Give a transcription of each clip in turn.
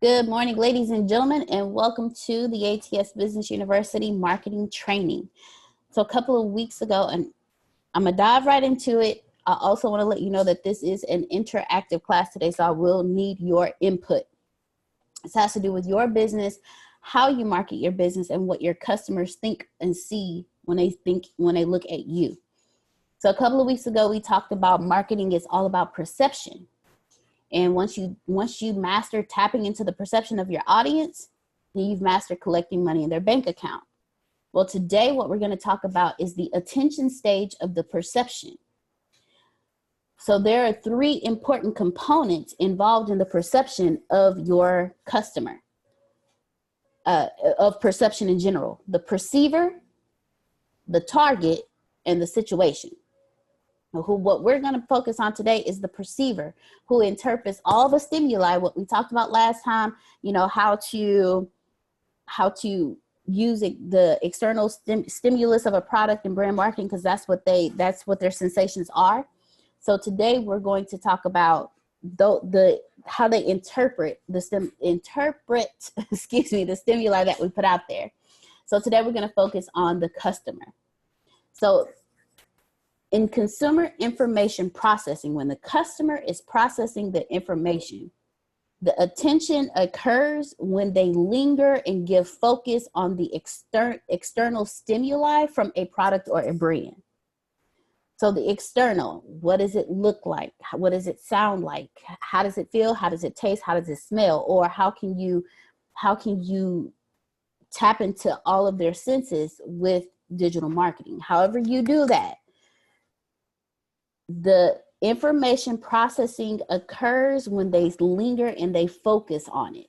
Good morning, ladies and gentlemen, and welcome to the ATS Business University Marketing Training. So a couple of weeks ago, and I'm going to dive right into it. I also want to let you know that this is an interactive class today, so I will need your input. This has to do with your business, how you market your business, and what your customers think and see when they look at you. So a couple of weeks ago, we talked about marketing is all about perception. And once you master tapping into the perception of your audience, then you've mastered collecting money in their bank account. Well, today what we're going to talk about is the attention stage of the perception. So there are three important components involved in the perception of your customer, of perception in general: the perceiver, the target, and the situation. What we're going to focus on today is the perceiver, who interprets all the stimuli, what we talked about last time, how to use the external stimulus of a product in brand marketing, because that's what their sensations are. So today we're going to talk about how they interpret the stimuli that we put out there. So today we're going to focus on the customer. So in consumer information processing, when the customer is processing the information, the attention occurs when they linger and give focus on the external stimuli from a product or a brand. So the external, what does it look like? What does it sound like? How does it feel? How does it taste? How does it smell? Or how can you tap into all of their senses with digital marketing? However you do that, the information processing occurs when they linger and they focus on it.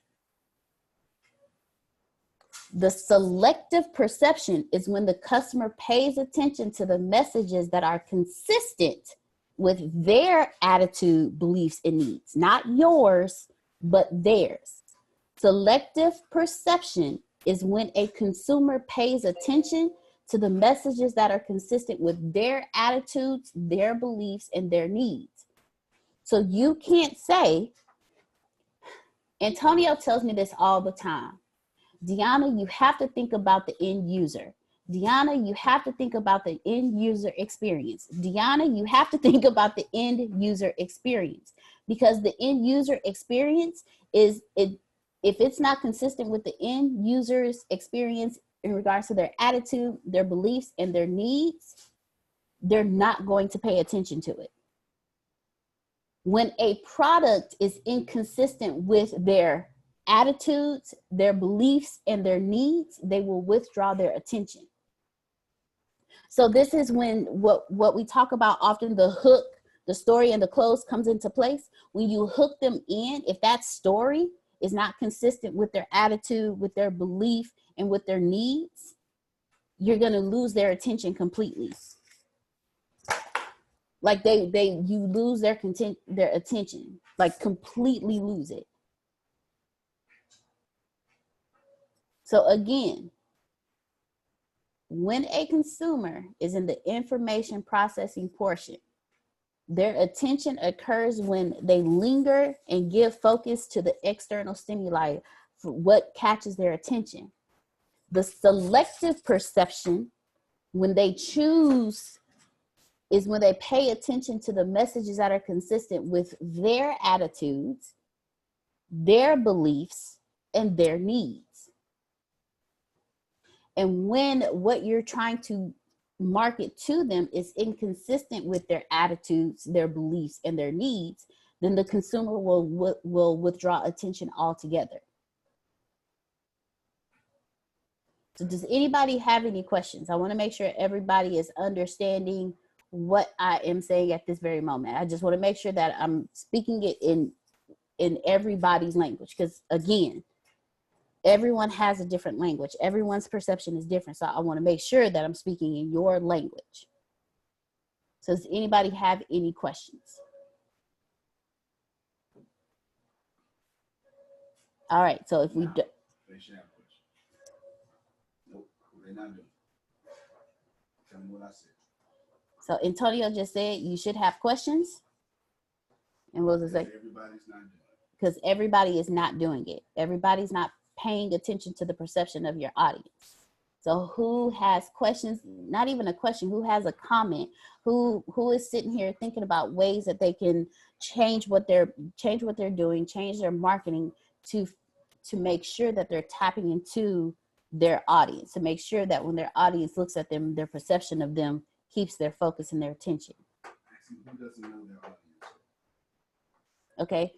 The selective perception is when the customer pays attention to the messages that are consistent with their attitude, beliefs, and needs. Not yours, but theirs. Selective perception is when a consumer pays attention to the messages that are consistent with their attitudes, their beliefs, and their needs. So you can't say, Antonio tells me this all the time, Deanna, you have to think about the end user. Deanna, you have to think about the end user experience. Deanna, you have to think about the end user experience, because the end user experience if it's not consistent with the end user's experience in regards to their attitude, their beliefs, and their needs, they're not going to pay attention to it. When a product is inconsistent with their attitudes, their beliefs, and their needs, they will withdraw their attention. So this is when what we talk about often, the hook, the story, and the close comes into place. When you hook them in, if that story is not consistent with their attitude, with their belief, and with their needs, you're going to lose their attention completely. Like you lose their attention, like completely lose it. So again, when a consumer is in the information processing portion, their attention occurs when they linger and give focus to the external stimuli for what catches their attention. The selective perception, when they choose, is when they pay attention to the messages that are consistent with their attitudes, their beliefs, and their needs. And when what you're trying to market to them is inconsistent with their attitudes, their beliefs, and their needs, then the consumer will withdraw attention altogether. So does anybody have any questions? I want to make sure everybody is understanding what I am saying at this very moment. I just want to make sure that I'm speaking it in everybody's language, because again, everyone has a different language. Everyone's perception is different. So I want to make sure that I'm speaking in your language. So does anybody have any questions? All right. So if we do. Nope, they're not doing. Tell me what I said. So Antonio just said you should have questions. And what was it say? Everybody's not doing. because everybody is not doing it. Everybody's not paying attention to the perception of your audience. So who has questions? Not even a question. Who has a comment? Who is sitting here thinking about ways that they can change what they're doing, change their marketing to make sure that they're tapping into their audience, to make sure that when their audience looks at them, their perception of them keeps their focus and their attention. Who doesn't know their audience? Okay.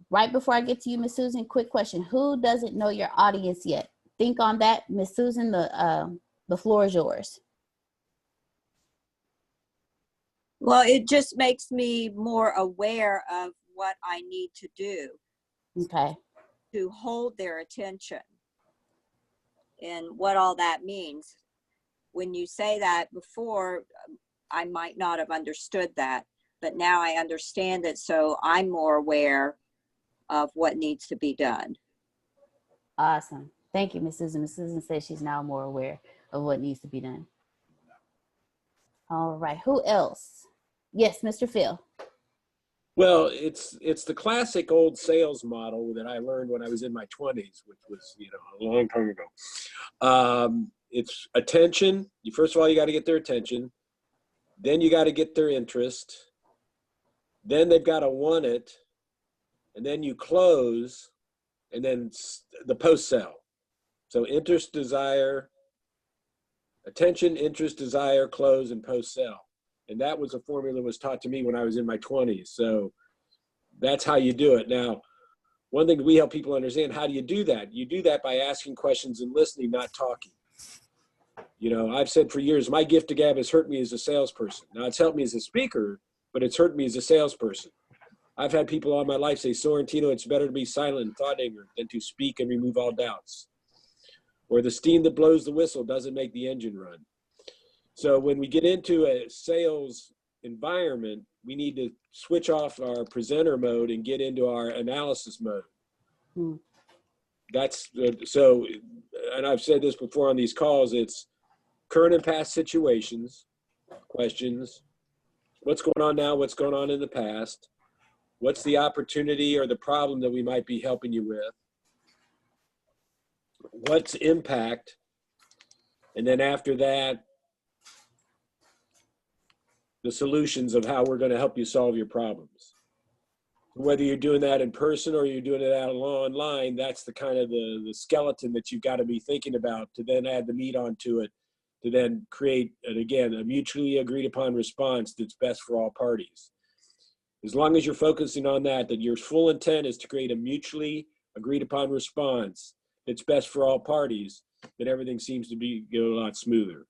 Right before I get to you, Miss Susan, quick question. Who doesn't know your audience yet? Think on that. Miss Susan, the floor is yours. Well, it just makes me more aware of what I need to do. Okay. To hold their attention and what all that means. When you say that before, I might not have understood that, but now I understand it, so I'm more aware of what needs to be done. Awesome. Thank you, Miss Susan. Miss Susan says she's now more aware of what needs to be done. All right. Who else? Yes, Mr. Phil. Well, it's the classic old sales model that I learned when I was in my 20s, which was, a long time ago. It's attention. First of all, you got to get their attention. Then you got to get their interest. Then they've got to want it. And then you close, and then the post-sell. So interest, desire, attention, interest, desire, close, and post-sell. And that was a formula that was taught to me when I was in my 20s. So that's how you do it. Now, one thing we help people understand, how do you do that? You do that by asking questions and listening, not talking. I've said for years, my gift to gab has hurt me as a salesperson. Now, it's helped me as a speaker, but it's hurt me as a salesperson. I've had people all my life say, Sorrentino, it's better to be silent and thought ignorant than to speak and remove all doubts. Or the steam that blows the whistle doesn't make the engine run. So when we get into a sales environment, we need to switch off our presenter mode and get into our analysis mode. That's so, and I've said this before on these calls, it's current and past situations, questions, what's going on now, what's going on in the past, what's the opportunity or the problem that we might be helping you with, what's impact, and then after that, the solutions of how we're going to help you solve your problems. Whether you're doing that in person or you're doing it out online, that's the kind of the skeleton that you've got to be thinking about to then add the meat onto it, to then create, and again, a mutually agreed upon response that's best for all parties. As long as you're focusing on that your full intent is to create a mutually agreed upon response that's best for all parties, then everything seems to go a lot smoother.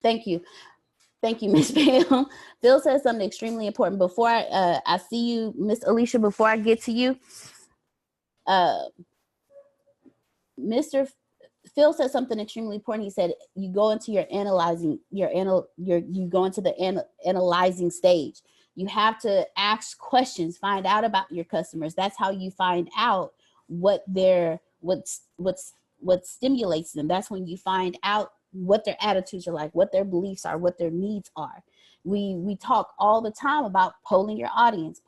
Thank you. Thank you, Ms. Pam. Phil says something extremely important. Before I see you, Miss Alicia, before I get to you, Mr. Phil said something extremely important. He said, you go into your analyzing, you go into the analyzing stage. You have to ask questions, find out about your customers. That's how you find out what stimulates them. That's when you find out what their attitudes are like, what their beliefs are, what their needs are. We talk all the time about polling your audience,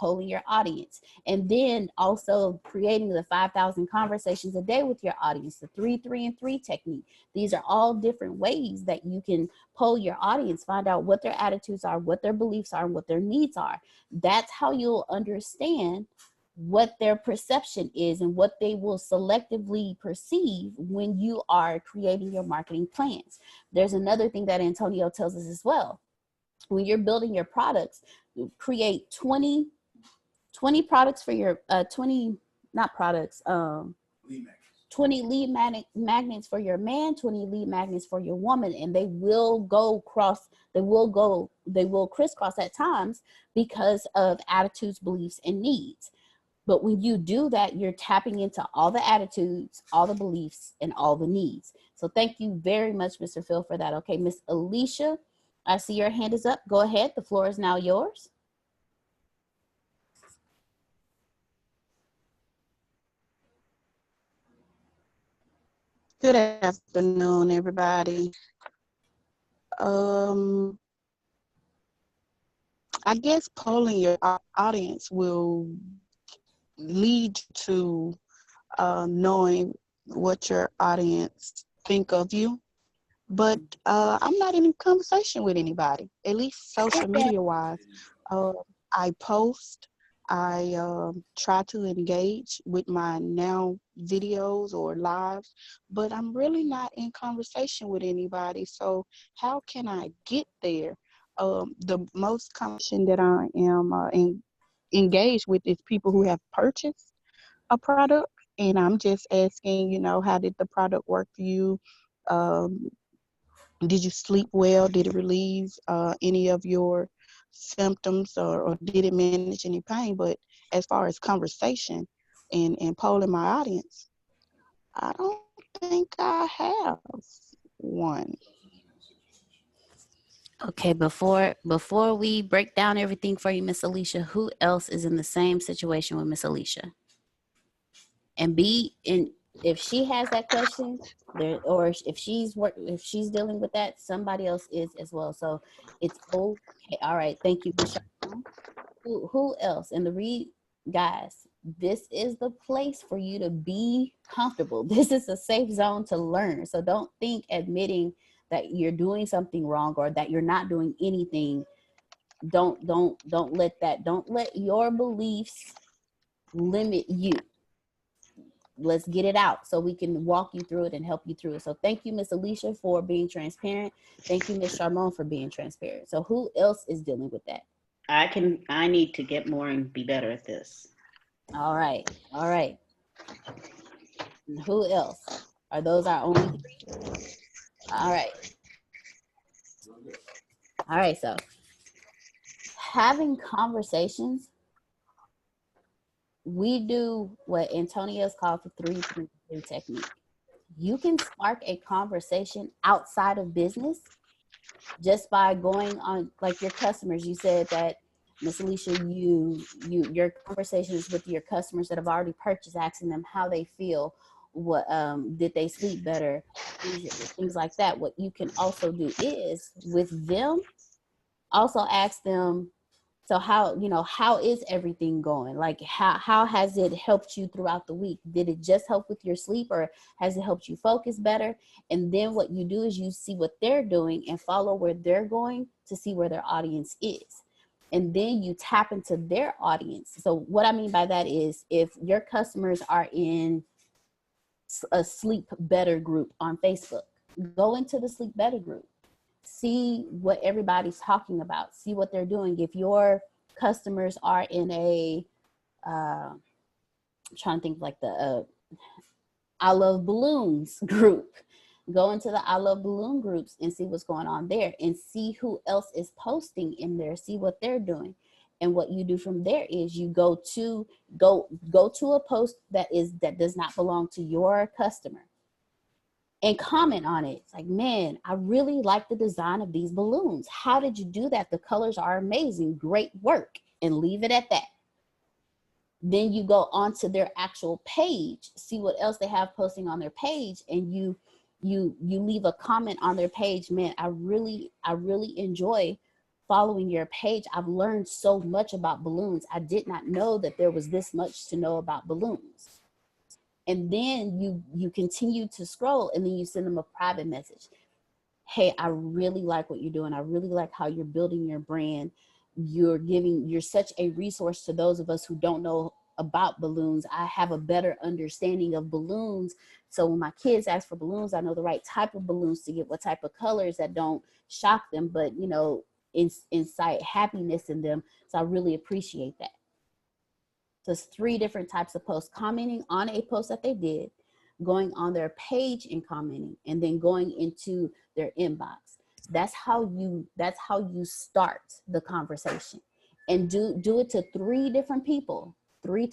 and then also creating the 5,000 conversations a day with your audience, the 3, 3, and 3 technique. These are all different ways that you can poll your audience, find out what their attitudes are, what their beliefs are, and what their needs are. That's how you'll understand what their perception is and what they will selectively perceive when you are creating your marketing plans. There's another thing that Antonio tells us as well. When you're building your products, create 20 products for your 20 lead magnets for your man, 20 lead magnets for your woman, and they will crisscross at times because of attitudes, beliefs, and needs. But when you do that, you're tapping into all the attitudes, all the beliefs, and all the needs. So thank you very much, Mr. Phil, for that. Okay, Miss Alicia, I see your hand is up. Go ahead. The floor is now yours. Good afternoon, everybody. Um, I guess polling your audience will lead you to knowing what your audience think of you. But I'm not in conversation with anybody, at least social media wise. Uh, I post, I try to engage with my now videos or lives, but I'm really not in conversation with anybody. So how can I get there? The most conversation that I am engaged with is people who have purchased a product, and I'm just asking, how did the product work for you? Um, did you sleep well? Did it relieve any of your symptoms, or did it manage any pain? But as far as conversation and polling my audience, I don't think I have one. Okay, before we break down everything for you, Miss Alicia, who else is in the same situation with Miss Alicia? And if she has that question, there, or if she's dealing with that, somebody else is as well. So it's okay. All right, thank you, Miss Sharon. Who else? And guys, this is the place for you to be comfortable. This is a safe zone to learn. So don't think admitting that you're doing something wrong or that you're not doing anything. Don't let your beliefs limit you. Let's get it out so we can walk you through it and help you through it. So thank you, Miss Alicia, for being transparent. Thank you, Miss Charmone, for being transparent. So who else is dealing with that? I need to get more and be better at this. All right. And who else? Are those our only three? All right. So having conversations, we do what Antonia's called the 3-3-3 technique. You can spark a conversation outside of business just by going on, like your customers. You said that, Miss Alicia, your conversations with your customers that have already purchased, asking them how they feel, what did they sleep better, things like that. What you can also do is with them, also ask them, so how is everything going? Like how has it helped you throughout the week? Did it just help with your sleep, or has it helped you focus better? And then what you do is you see what they're doing and follow where they're going to see where their audience is. And then you tap into their audience. So what I mean by that is, if your customers are in a sleep better group on Facebook, go into the sleep better group. See what everybody's talking about. See what they're doing. If your customers are in a, I'm trying to think, like the I Love Balloons group, go into the I Love Balloon groups and see what's going on there, and see who else is posting in there. See what they're doing. And what you do from there is you go to a post that does not belong to your customer, and comment on it. It's like, man, I really like the design of these balloons. How did you do that? The colors are amazing. Great work. And leave it at that. Then you go onto their actual page, see what else they have posting on their page, and you leave a comment on their page. Man, I really enjoy following your page. I've learned so much about balloons. I did not know that there was this much to know about balloons. And then you continue to scroll, and then you send them a private message. Hey, I really like what you're doing. I really like how you're building your brand. You're such a resource to those of us who don't know about balloons. I have a better understanding of balloons. So when my kids ask for balloons, I know the right type of balloons to get, what type of colors that don't shock them, but incite happiness in them. So I really appreciate that. So it's 3 different types of posts: commenting on a post that they did, going on their page and commenting, and then going into their inbox. That's how you start the conversation. And do it to 3 different people, 3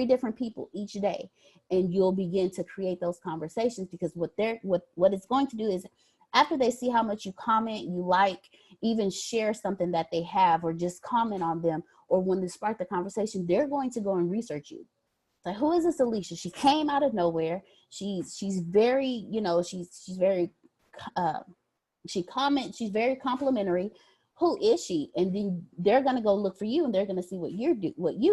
different people each day, and you'll begin to create those conversations. Because what it's going to do is, after they see how much you comment, you like, even share something that they have, or just comment on them, or when they spark the conversation, they're going to go and research you. Like, who is this Alicia? She came out of nowhere. She's very, you know, she's very she's very complimentary. Who is she? And then they're gonna go look for you, and they're gonna see what you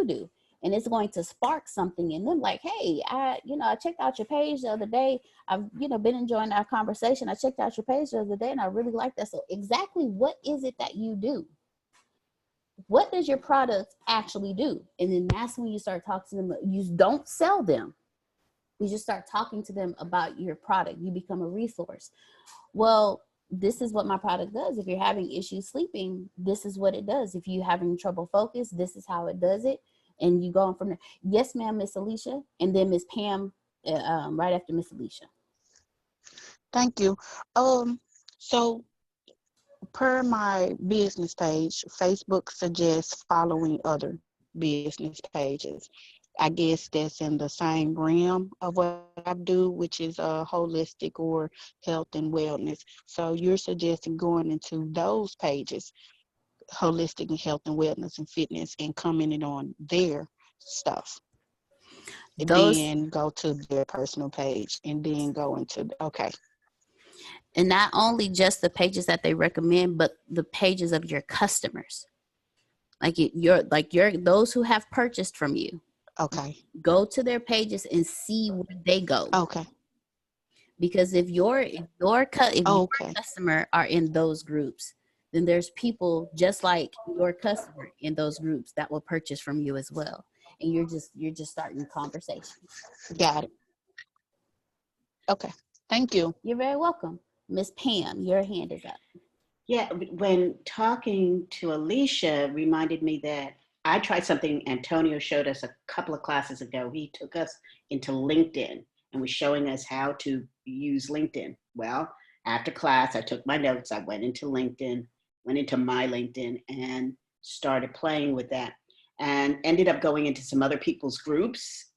do, and it's going to spark something in them. Like, hey, I checked out your page the other day. I've been enjoying our conversation. I checked out your page the other day, and I really like that. So exactly what is it that you do? What does your product actually do? And then that's when you start talking to them. You don't sell them. You just start talking to them about your product. You become a resource. Well, this is what my product does. If you're having issues sleeping, this is what it does. If you're having trouble focus, this is how it does it. And you go on from there. Yes, ma'am, Miss Alicia. And then Miss Pam right after Miss Alicia. Thank you. So per my business page, Facebook suggests following other business pages. I guess that's in the same realm of what I do, which is holistic or health and wellness. So you're suggesting going into those pages, holistic and health and wellness and fitness, and commenting on their stuff. Then go to their personal page and then go into, okay. And not only just the pages that they recommend, but the pages of your customers. Like those who have purchased from you. Okay. Go to their pages and see where they go. Okay. Because if your customer are in those groups, then there's people just like your customer in those groups that will purchase from you as well. And you're just starting a conversation. Got it. Okay. Thank you. You're very welcome. Miss Pam, your hand is up. Yeah, when talking to Alicia reminded me that I tried something Antonio showed us a couple of classes ago. He took us into LinkedIn and was showing us how to use LinkedIn. Well, after class, I took my notes. I went into LinkedIn, went into my LinkedIn and started playing with that and ended up going into some other people's groups,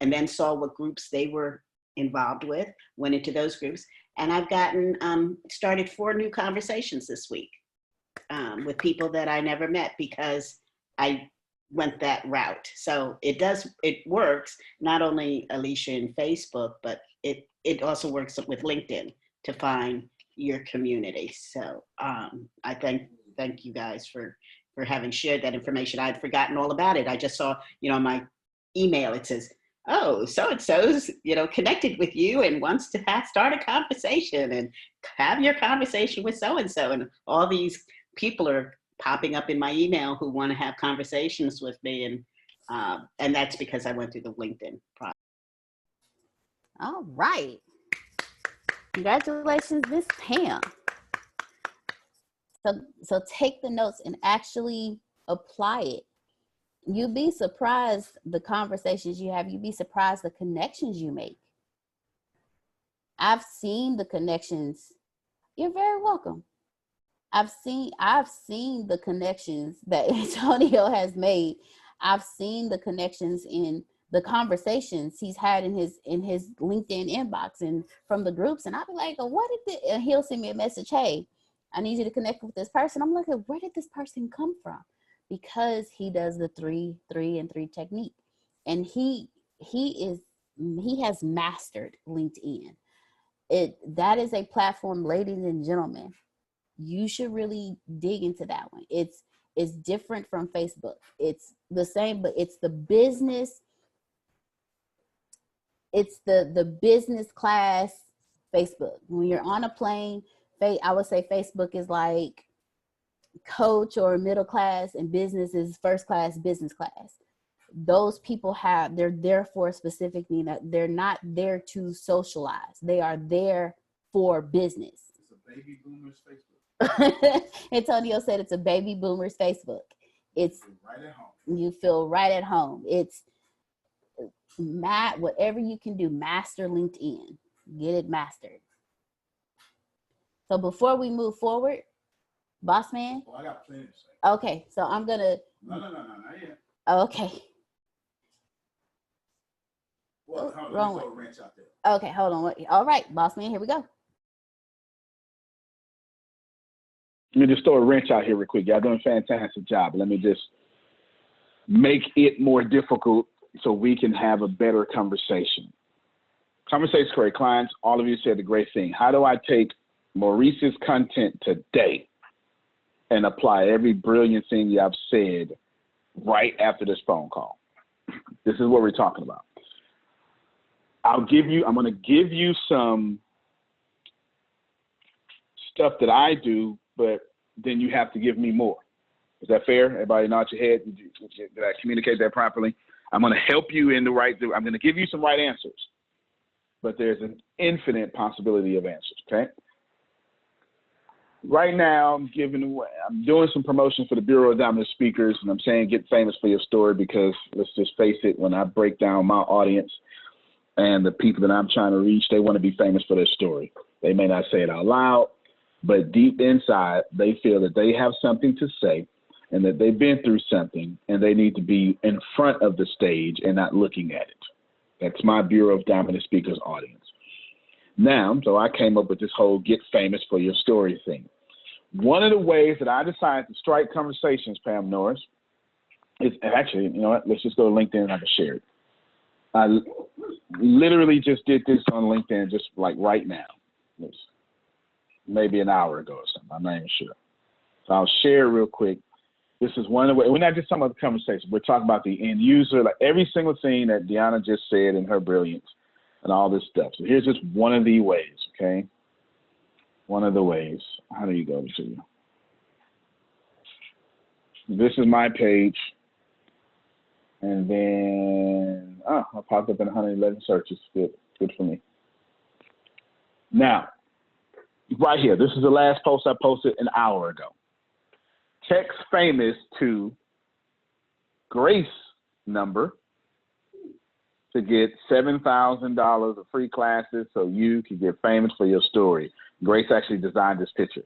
and then saw what groups they were involved with, went into those groups. And I've started 4 new conversations this week. With people that I never met because I went that route. So it works, not only Alicia in Facebook, but it also works with LinkedIn to find your community. So I thank you guys for having shared that information. I'd forgotten all about it. I just saw, my email, it says, oh, so-and-so's, connected with you and wants to start a conversation and have your conversation with so-and-so. And all these people are popping up in my email who want to have conversations with me. And that's because I went through the LinkedIn process. All right. Congratulations, Miss Pam. So take the notes and actually apply it. You'd be surprised the conversations you have. You'd be surprised the connections you make. I've seen the connections. You're very welcome. I've seen the connections that Antonio has made. I've seen the connections in the conversations he's had in his LinkedIn inbox and from the groups. And I'll be like, oh, what did and he'll send me a message, hey, I need you to connect with this person. I'm like, where did this person come from? Because he does the 3, 3, and 3 technique. And he has mastered LinkedIn. That is a platform, ladies and gentlemen. You should really dig into that one. It's different from Facebook. It's the same, but it's the business. It's the business class Facebook. When you're on a plane, I would say Facebook is like coach or middle class, and business is first class, business class. Those people they're there for a specific need. They're not there to socialize. They are there for business. It's a baby boomer's Facebook. Antonio said it's a baby boomer's Facebook. It's right at home. You feel right at home. It's whatever you can do, master LinkedIn. Get it mastered. So before we move forward, boss man. Oh, I got plenty to say. Okay, so I'm gonna. No, not yet. Okay. Well, wrong throw a one. wrench out there. Okay, hold on. All right, boss man, here we go. Let me just throw a wrench out here real quick. Y'all doing a fantastic job. Let me just make it more difficult so we can have a better conversation. Conversations create clients. All of you said the great thing. How do I take Maurice's content today and apply every brilliant thing you have said right after this phone call? This is what we're talking about. I'm going to give you some stuff that I do, but then you have to give me more. Is that fair? Everybody nod your head. Did I communicate that properly? I'm going to help you in the right, I'm going to give you some right answers, but there's an infinite possibility of answers, okay? Right now, I'm doing some promotion for the Bureau of Dominant Speakers, and I'm saying get famous for your story because let's just face it, when I break down my audience and the people that I'm trying to reach, they want to be famous for their story. They may not say it out loud, but deep inside, they feel that they have something to say and that they've been through something and they need to be in front of the stage and not looking at it. That's my Bureau of Dominant Speakers audience. Now, so I came up with this whole get famous for your story thing. One of the ways that I decided to strike conversations, Pam Norris, is actually, you know what, let's just go to LinkedIn and I can share it. I literally just did this on LinkedIn just like right now. It's maybe an hour ago or something. I'm not even sure. So I'll share real quick. This is one of the ways. We're not just talking about the conversation. We're talking about the end user, like every single thing that Deanna just said in her brilliance and all this stuff. So here's just one of the ways, okay? One of the ways. How do you go to? This is my page. And then, I popped up in 111 searches. Good for me. Now, right here, this is the last post I posted an hour ago. Text famous to Grace number to get $7,000 of free classes so you can get famous for your story. Grace actually designed this picture.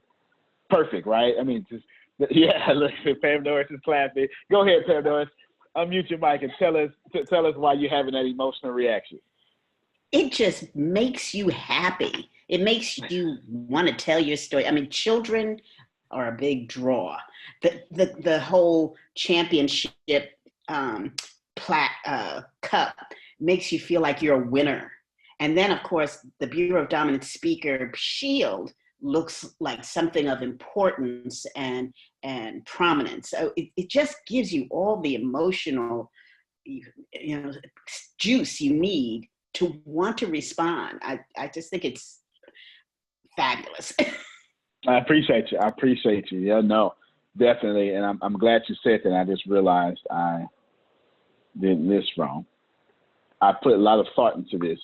Perfect, right? I mean, just, yeah, look, Pam Norris is clapping. Go ahead, Pam Norris. Unmute your mic and tell us why you're having that emotional reaction. It just makes you happy. It makes you want to tell your story. I mean, children are a big draw. The whole championship cup makes you feel like you're a winner. And then, of course, the Bureau of Dominant Speaker shield looks like something of importance and prominence. So it just gives you all the emotional, juice you need to want to respond. I just think it's fabulous. I appreciate you. Yeah, no, definitely. And I'm glad you said that. I just realized I did this wrong. I put a lot of thought into this.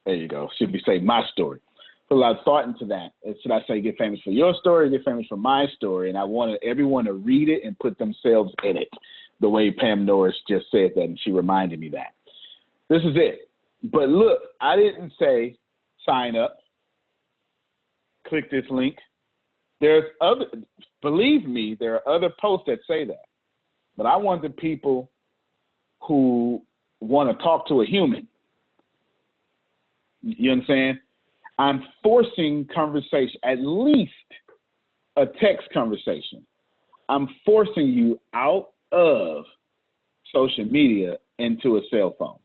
There you go. Should we say my story? Put a lot of thought into that. Should I say get famous for your story, get famous for my story? And I wanted everyone to read it and put themselves in it, the way Pam Norris just said that, and she reminded me that. This is it. But look, I didn't say sign up, click this link. Believe me, there are other posts that say that. But I want the people who want to talk to a human. You understand? I'm forcing conversation, at least a text conversation. I'm forcing you out of social media into a cell phone.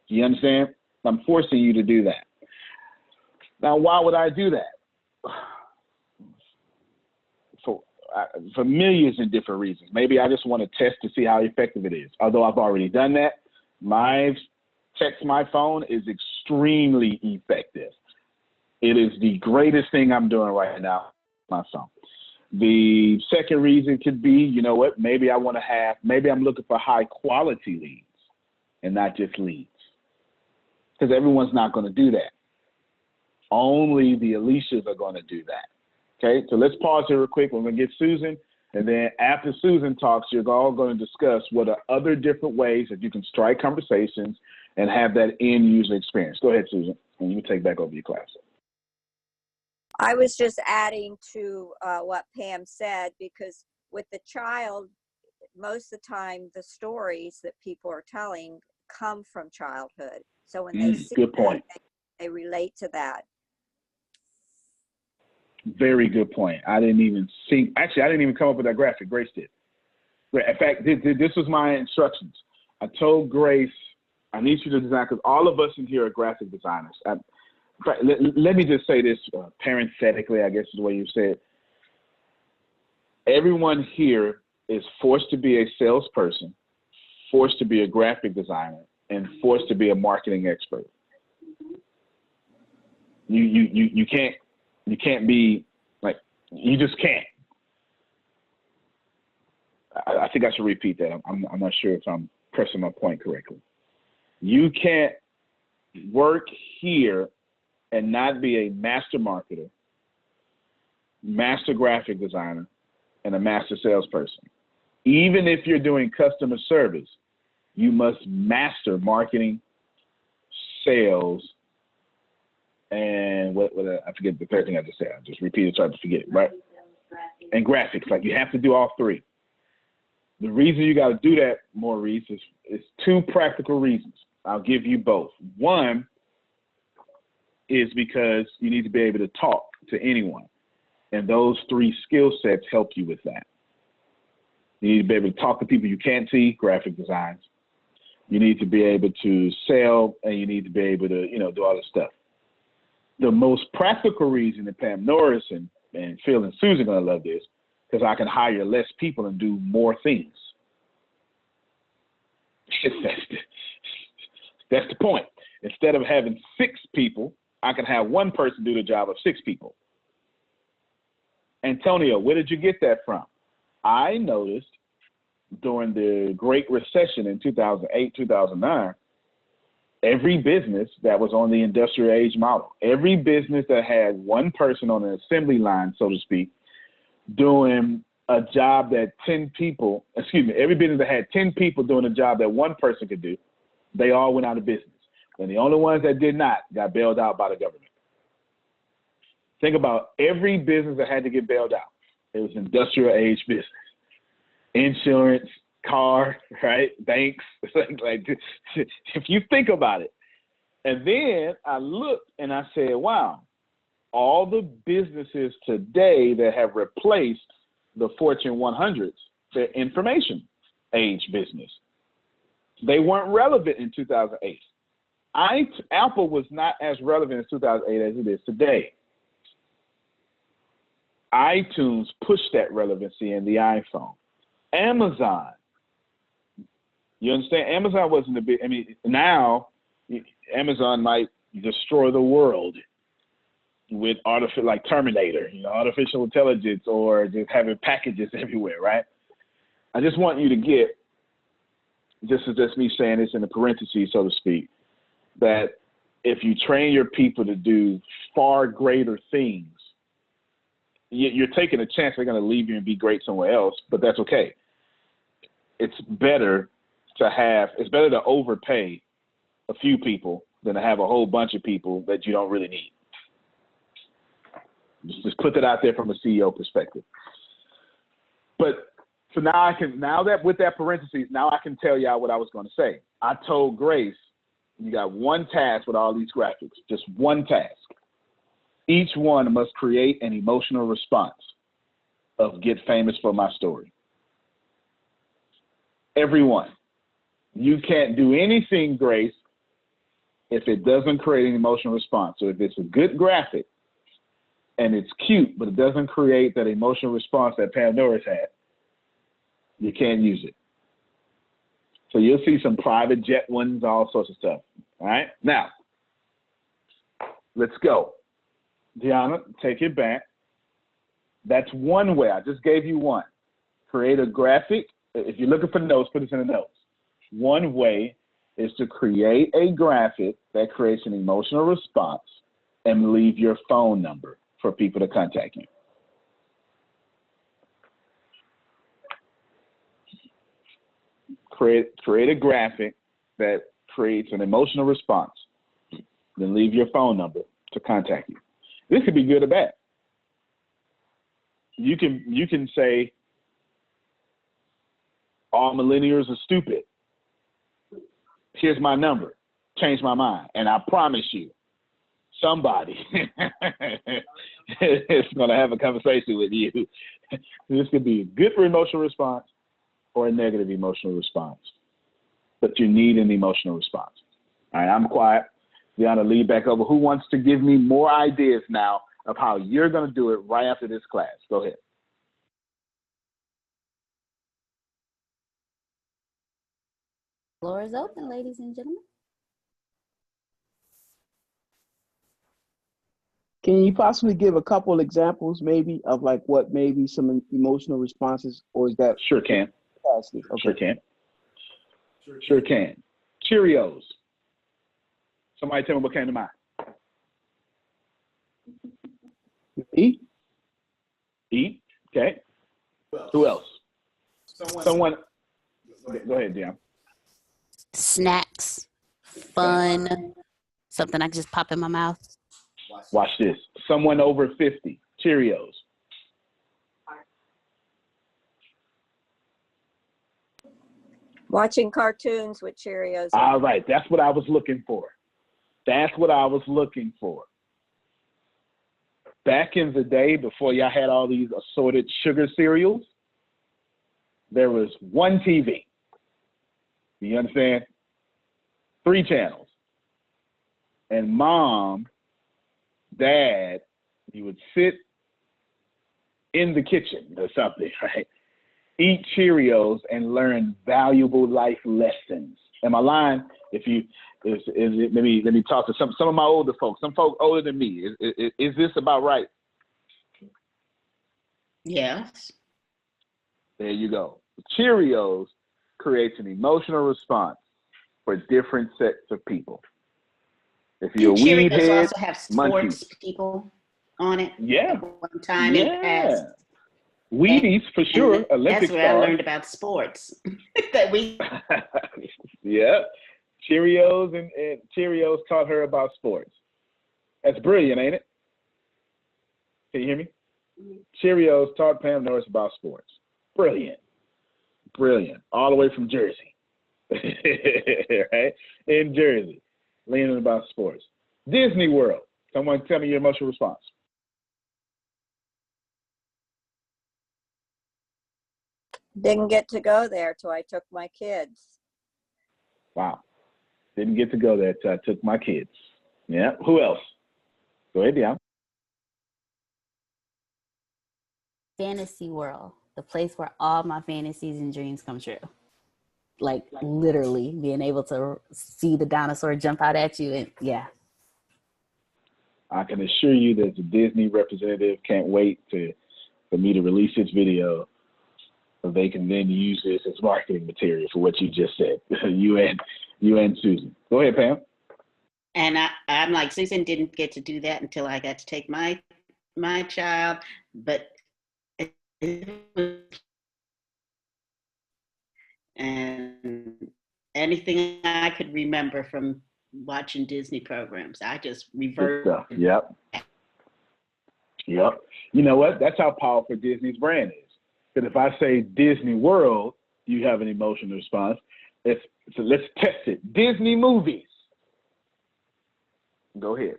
You understand? I'm forcing you to do that. Now, why would I do that? For millions of different reasons. Maybe I just want to test to see how effective it is. Although I've already done that, my phone is extremely effective. It is the greatest thing I'm doing right now, my phone. The second reason could be, you know what, maybe I'm looking for high quality leads and not just leads. Because everyone's not going to do that. Only the Alicias are going to do that. Okay, so let's pause here real quick. We're going to get Susan, and then after Susan talks, you're all going to discuss what are other different ways that you can strike conversations and have that end user experience. Go ahead, Susan, and you can take back over your class. I was just adding to what Pam said, because with the child, most of the time, the stories that people are telling come from childhood. So when they see good point. They relate to that. Very good point. I didn't even come up with that graphic. Grace did. In fact, this was my instructions. I told Grace, I need you to design, because all of us in here are graphic designers. Let me just say this parenthetically, I guess is the way you said. Everyone here is forced to be a salesperson, forced to be a graphic designer, and forced to be a marketing expert. You can't be like, you just can't. I think I should repeat that. I'm not sure if I'm pressing my point correctly. You can't work here and not be a master marketer, master graphic designer, and a master salesperson. Even if you're doing customer service, you must master marketing, sales, and what I forget the third thing I just said. I just repeated so I don't forget it, right? And graphics, like you have to do all three. The reason you got to do that, Maurice, is two practical reasons. I'll give you both. One is because you need to be able to talk to anyone. And those three skill sets help you with that. You need to be able to talk to people you can't see, graphic designs. You need to be able to sell, and you need to be able to, do all this stuff. The most practical reason that Pam Norris and Phil and Susan are going to love this, because I can hire less people and do more things. That's the point. Instead of having 6 people, I can have one person do the job of 6 people. Antonio, where did you get that from? I noticed during the Great Recession in 2008, 2009, every business that was on the industrial age model, every business that had one person on an assembly line, so to speak, doing a job that 10 people, every business that had 10 people doing a job that one person could do, they all went out of business. And the only ones that did not got bailed out by the government. Think about every business that had to get bailed out. It was industrial age business. Insurance, car, right? Banks. Like, if you think about it. And then I looked and I said, wow, all the businesses today that have replaced the Fortune 100s, they're information age business. They weren't relevant in 2008. Apple was not as relevant in 2008 as it is today. iTunes pushed that relevancy in the iPhone. Amazon, you understand? Amazon wasn't a big, now Amazon might destroy the world with artificial, like Terminator, artificial intelligence, or just having packages everywhere, right? I just want you to get, this is just me saying this in the parentheses, so to speak, that if you train your people to do far greater things, you're taking a chance they're going to leave you and be great somewhere else, but that's okay. It's better to overpay a few people than to have a whole bunch of people that you don't really need. Just put that out there from a CEO perspective. But so now that with that parentheses, now I can tell y'all what I was going to say. I told Grace, you got one task with all these graphics, just one task. Each one must create an emotional response of get famous for my story. Everyone. You can't do anything, Grace, if it doesn't create an emotional response. So if it's a good graphic and it's cute, but it doesn't create that emotional response that Pam Norris had, you can't use it. So you'll see some private jet ones, all sorts of stuff. All right? Now, let's go. Deanna, take it back. That's one way. I just gave you one. Create a graphic. If you're looking for notes, put this in the notes. One way is to create a graphic that creates an emotional response and leave your phone number for people to contact you. Create a graphic that creates an emotional response, then leave your phone number to contact you. This could be good or bad. You can say, all millennials are stupid. Here's my number. Change my mind. And I promise you, somebody is going to have a conversation with you. This could be a good emotional response or a negative emotional response. but you need an emotional response. All right, I'm quiet. Deanna, lead back over. Who wants to give me more ideas now of how you're going to do it right after this class? Go ahead. Floor is open, ladies and gentlemen. Can you possibly give a couple examples maybe of like what maybe some emotional responses, or is that? Sure can. Capacity? Okay. Sure can. Sure can. Cheerios. Somebody tell me what came to mind. Eat. Eat. Okay. Who else? Someone. Go ahead, Jam. Snacks, fun, something I can just pop in my mouth. Watch this. Someone over 50. Cheerios. Watching cartoons with Cheerios. All right. That's what I was looking for. That's what I was looking for. Back in the day, before y'all had all these assorted sugar cereals, there was one TV. You understand? 3 channels. And mom, dad, you would sit in the kitchen or something, right? Eat Cheerios and learn valuable life lessons. Am I lying? If you, let me talk to some of my older folks, some folks older than me. Is this about right? Yes. There you go. Cheerios creates an emotional response for different sets of people. If you're a weed Cheerios head, also have sports people on it. Yeah. At one time in the past. Wheaties for sure. Olympic that's where stars. I learned about sports. That we. Yeah. Cheerios and Cheerios taught her about sports. That's brilliant, ain't it? Can you hear me? Cheerios taught Pam Norris about sports. Brilliant. Brilliant. All the way from Jersey. Right? In Jersey. Learning about sports. Disney World. Someone tell me your emotional response. Didn't get to go there till I took my kids. Wow. Didn't get to go there till I took my kids. Yeah. Who else? Go ahead, Dion. Fantasy world, the place where all my fantasies and dreams come true. Like literally being able to see the dinosaur jump out at you, and yeah. I can assure you that the Disney representative can't wait for me to release this video so they can then use this as marketing material for what you just said. you and Susan. Go ahead, Pam. And I'm like, Susan didn't get to do that until I got to take my child, but and anything I could remember from watching Disney programs, I just reverted. Yep. Yep. You know what? That's how powerful Disney's brand is. Because if I say Disney World, you have an emotional response. So let's test it. Disney movies. Go ahead.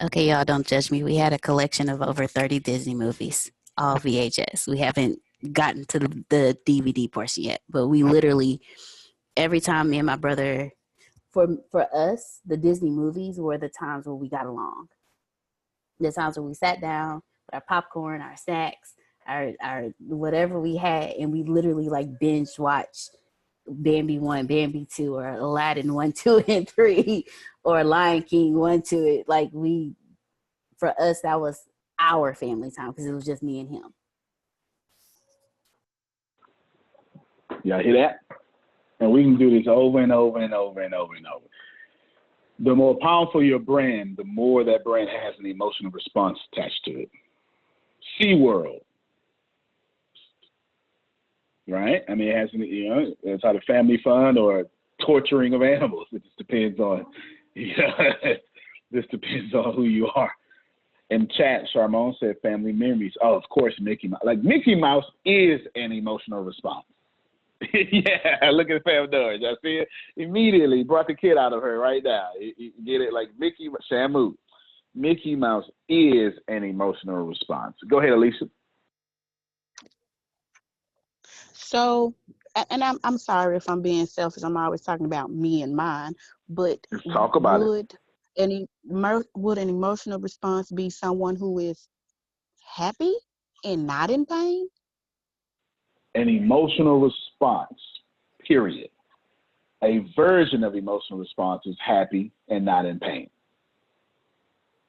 Okay, y'all, don't judge me. We had a collection of over 30 Disney movies, all VHS. We haven't gotten to the DVD portion yet, but we literally, every time me and my brother, for us, the Disney movies were the times where we got along. The times where we sat down with our popcorn, our snacks, our whatever we had, and we literally like binge watched Bambi 1, Bambi 2, or Aladdin 1, 2, and 3, or Lion King 1, 2. Like for us, that was our family time because it was just me and him. Y'all hear that? And we can do this over and over and over and over and over. The more powerful your brand, the more that brand has an emotional response attached to it. SeaWorld. Right? I mean, it has, it's either family fun or torturing of animals. It just depends on, this depends on who you are. In chat, Charmone said family memories. Oh, of course, Mickey Mouse. Like, Mickey Mouse is an emotional response. Yeah, look at Pam Norris. I see it immediately. Brought the kid out of her right now. You get it? Like Mickey, Shamu. Mickey Mouse is an emotional response. Go ahead, Alicia. So, and I'm sorry if I'm being selfish. I'm always talking about me and mine, but Let's talk about it. would an emotional response be someone who is happy and not in pain? An emotional response, period. A version of emotional response is happy and not in pain.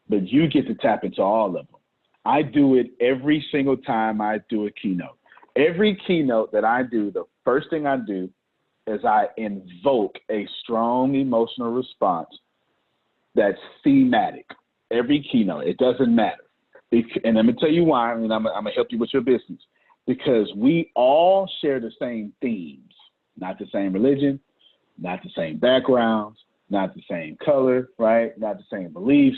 But you get to tap into all of them. I do it every single time I do a keynote. Every keynote that I do, the first thing I do is I invoke a strong emotional response that's thematic. Every keynote, it doesn't matter. And let me tell you why, and I'm going to help you with your business. Because we all share the same themes, not the same religion, not the same backgrounds, not the same color, right? Not the same beliefs,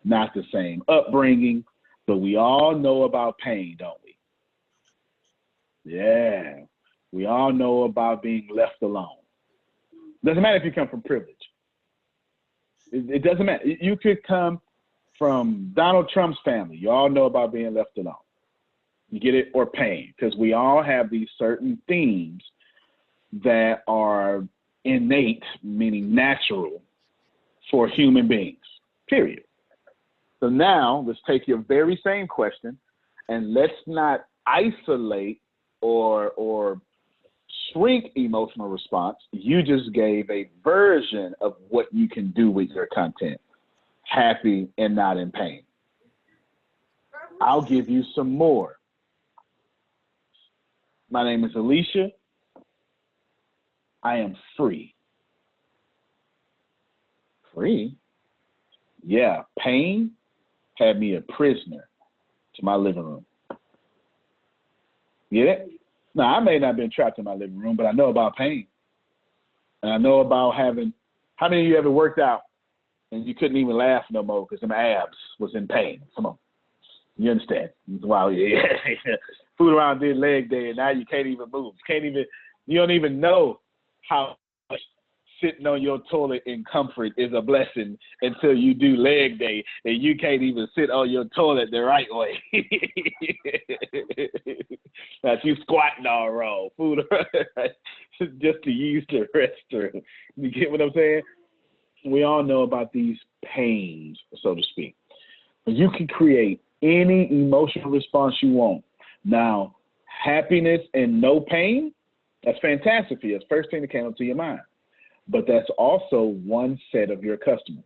not the same upbringing, but we all know about pain, don't we? Yeah, we all know about being left alone. Doesn't matter if you come from privilege. It doesn't matter. You could come from Donald Trump's family. You all know about being left alone. You get it? Or pain, because we all have these certain themes that are innate, meaning natural, for human beings, period. So now let's take your very same question and let's not isolate or shrink emotional response. You just gave a version of what you can do with your content, happy and not in pain. I'll give you some more. My name is Alicia. I am free. Free? Yeah, pain had me a prisoner to my living room. Get it? Now, I may not have been trapped in my living room, but I know about pain. And I know about having, how many of you ever worked out and you couldn't even laugh no more because them abs was in pain? Come on. You understand? Wow, yeah. Food around did leg day, and now you can't even move. You don't even know how much sitting on your toilet in comfort is a blessing until you do leg day, and you can't even sit on your toilet the right way. Now you squatting all wrong. Food just to use the restroom. You get what I'm saying? We all know about these pains, so to speak. You can create any emotional response you want. Now, happiness and no pain, that's fantastic for you. It's the first thing that came up to your mind. But that's also one set of your customers.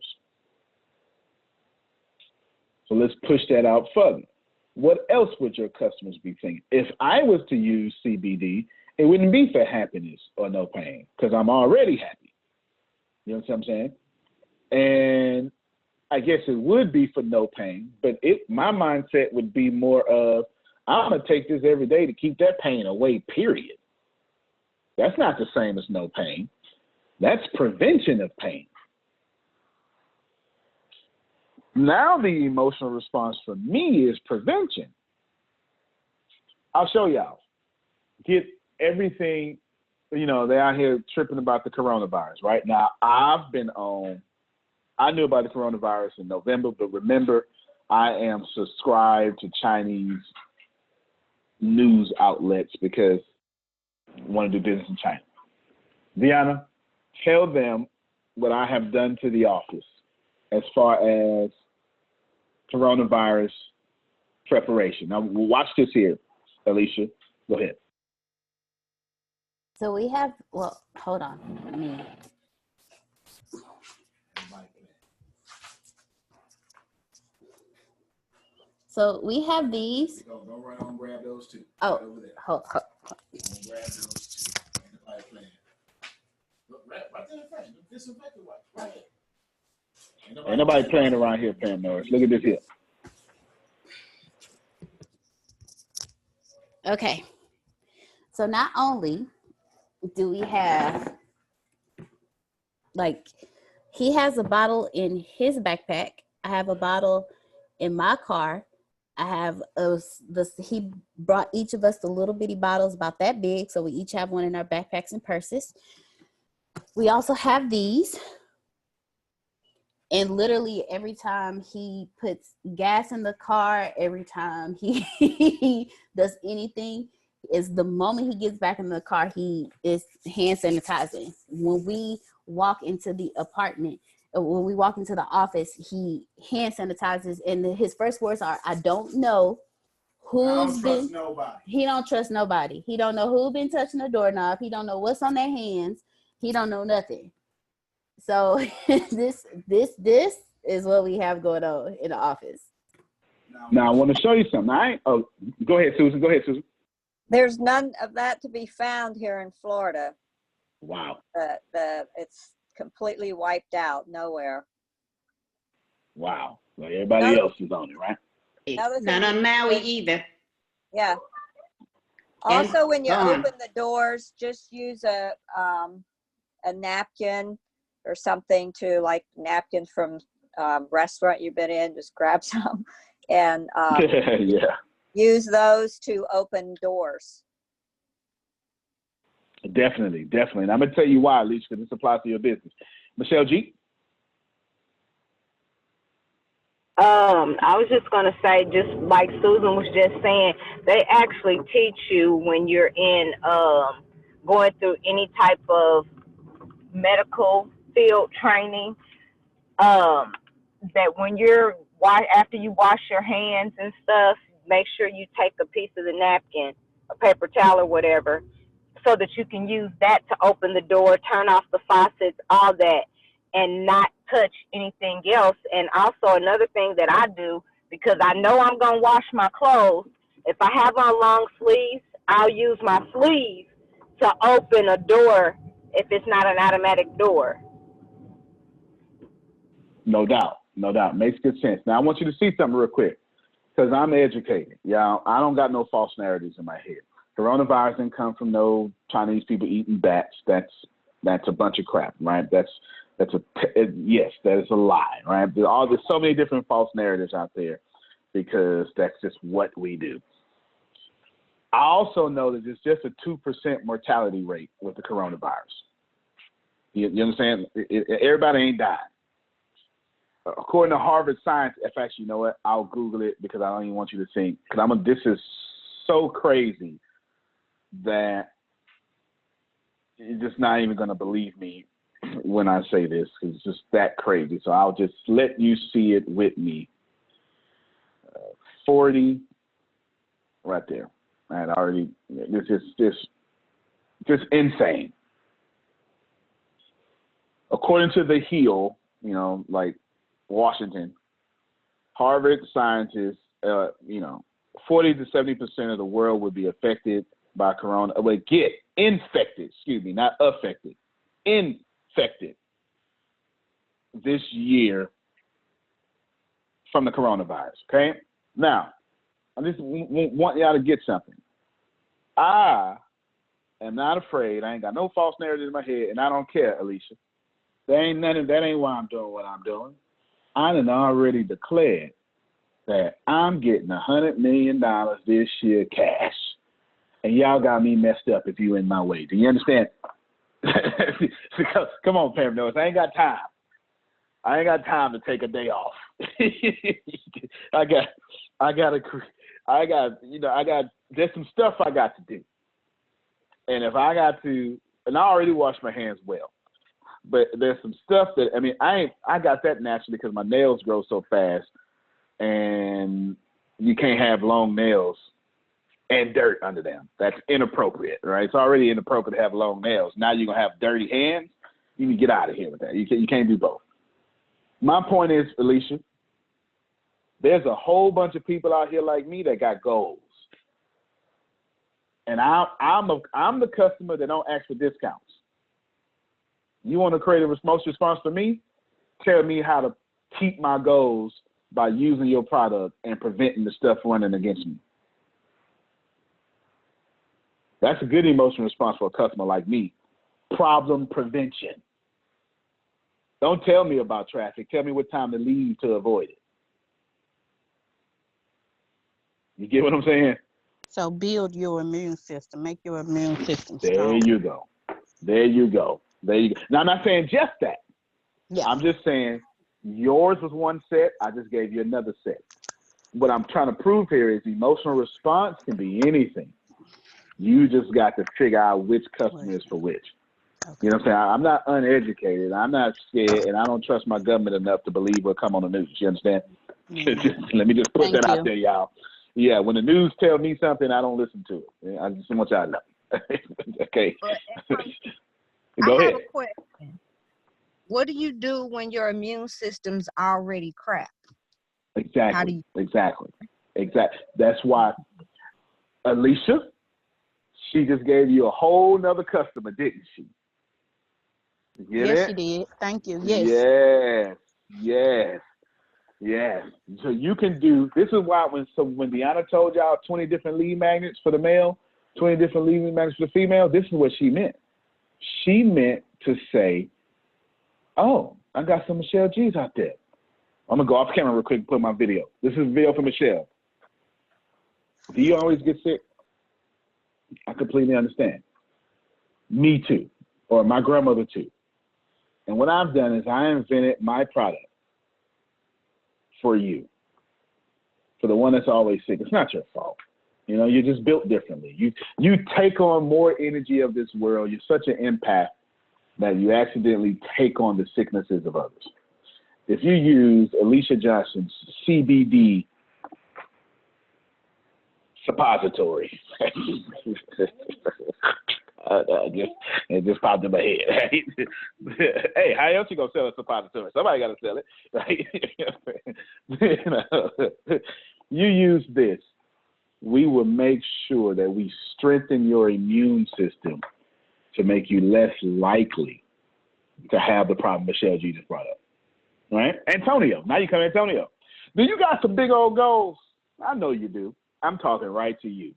So let's push that out further. What else would your customers be thinking? If I was to use CBD, it wouldn't be for happiness or no pain because I'm already happy. You know what I'm saying? And I guess it would be for no pain, but my mindset would be more of, I'm going to take this every day to keep that pain away, period. That's not the same as no pain. That's prevention of pain. Now the emotional response for me is prevention. I'll show y'all. Get everything, they're out here tripping about the coronavirus, right? Now, I knew about the coronavirus in November, but remember, I am subscribed to Chinese news outlets because I want to do business in China. Deanna, tell them what I have done to the office as far as coronavirus preparation. Now, watch this here, Alicia. Go ahead. So we have, well, hold on. Let me. So we have these. Go right on, grab those two. Oh, right over there. hold. Grab those two. Anybody playing? Look, right there in front. Disinfectant wipe. Right there. Ain't nobody playing around here, Pam Norris. Look at this here. Okay. So not only do we have, like, he has a bottle in his backpack. I have a bottle in my car. I have he brought each of us the little bitty bottles about that big. So we each have one in our backpacks and purses. We also have these. And literally every time he puts gas in the car, every time he does anything, is the moment he gets back in the car, he is hand sanitizing. When we walk into the apartment, when we walk into the office, he hand sanitizes, and his first words are, "I don't know who's been." Nobody. He don't trust nobody. He don't know who been touching the doorknob. He don't know what's on their hands. He don't know nothing. So this is what we have going on in the office. Now I want to show you something. Go ahead, Susan. Go ahead, Susan. There's none of that to be found here in Florida. Wow. It's completely wiped out. Nowhere. Wow. Well, everybody else is on it, right? Not on Maui either. Yeah. And Also, when you gone. open the doors, just use a napkin or something to, like, napkins from restaurant you've been in. Just grab some and Yeah. use those to open doors. Definitely. And I'm gonna tell you why, Alicia, because this applies to your business. Michelle G. I was just going to say, just like Susan was just saying, they actually teach you when you're in going through any type of medical field training, that when you're after you wash your hands and stuff, make sure you take a piece of the napkin, a paper towel or whatever, so that you can use that to open the door, turn off the faucets, all that, and not touch anything else. And also another thing that I do, because I know I'm going to wash my clothes, if I have on long sleeves, I'll use my sleeves to open a door if it's not an automatic door. No doubt. Makes good sense. Now I want you to see something real quick, because I'm educated. Yeah, I don't got no false narratives in my head. Coronavirus didn't come from no Chinese people eating bats. That's a bunch of crap, right? Yes, that is a lie, right? There's so many different false narratives out there, because that's just what we do. I also know that there's just a 2% mortality rate with the coronavirus. You understand? Everybody ain't died. According to Harvard Science, actually, you know what? I'll Google it, because I don't even want you to think. Because this is so crazy that you're just not even going to believe me when I say this, because it's just that crazy. So I'll just let you see it with me. 40, right there. And already, this is just insane. According to the Hill, like Washington, Harvard scientists, 40 to 70% of the world would be affected by corona. Get infected, not affected, infected this year from the coronavirus. Okay. Now, I just want y'all to get something. I am not afraid. I ain't got no false narrative in my head, and I don't care, Alicia. That ain't why I'm doing what I'm doing. I done already declared that I'm getting $100 million this year cash. And y'all got me messed up if you in my way. Do you understand? Come on, Pam Notice. I ain't got time. I ain't got time to take a day off. There's some stuff I got to do. And if I got to, and I already wash my hands well, but there's some stuff that, I got that naturally because my nails grow so fast, and you can't have long nails and dirt under them. That's inappropriate, right? It's already inappropriate to have long nails. Now you're going to have dirty hands. You can get out of here with that. You can't do both. My point is, Alicia, there's a whole bunch of people out here like me that got goals. And I'm the customer that don't ask for discounts. You want to create a most response for me? Tell me how to keep my goals by using your product and preventing the stuff running against me. That's a good emotional response for a customer like me. Problem prevention. Don't tell me about traffic. Tell me what time to leave to avoid it. You get what I'm saying? So build your immune system. Make your immune system There strong. you go. Now, I'm not saying just that. Yeah. I'm just saying yours was one set. I just gave you another set. What I'm trying to prove here is emotional response can be anything. You just got to figure out which customer is for which. Okay. You know what I'm saying? I'm not uneducated. I'm not scared, and I don't trust my government enough to believe what come on the news. You understand? Let me just put that out there, y'all. Yeah, when the news tell me something, I don't listen to it. I just want y'all to know. Okay. Go ahead. I have a question. What do you do when your immune system's already crap? Exactly. Exactly. That's why Alicia, she just gave you a whole nother customer, didn't she? Yes, she did. Thank you. Yes. Yes. So you can do, this is why when Deanna told y'all 20 different lead magnets for the male, 20 different lead magnets for the female, this is what she meant. She meant to say, oh, I got some Michelle G's out there. I'm going to go off camera real quick and put my video. This is a video for Michelle. Do you always get sick? I completely understand. Me too, or my grandmother too. And what I've done is I invented my product for you, for the one that's always sick. It's not your fault. You know, you're just built differently. You take on more energy of this world. You're such an empath that you accidentally take on the sicknesses of others. If you use Alicia Johnson's CBD suppository, it just popped in my head. Right? Hey, how else you gonna sell a suppository? Somebody got to sell it, right? You use this. We will make sure that we strengthen your immune system to make you less likely to have the problem Michelle G just brought up. Right? Antonio, now you come, Antonio. Do you got some big old goals? I know you do. I'm talking right to you.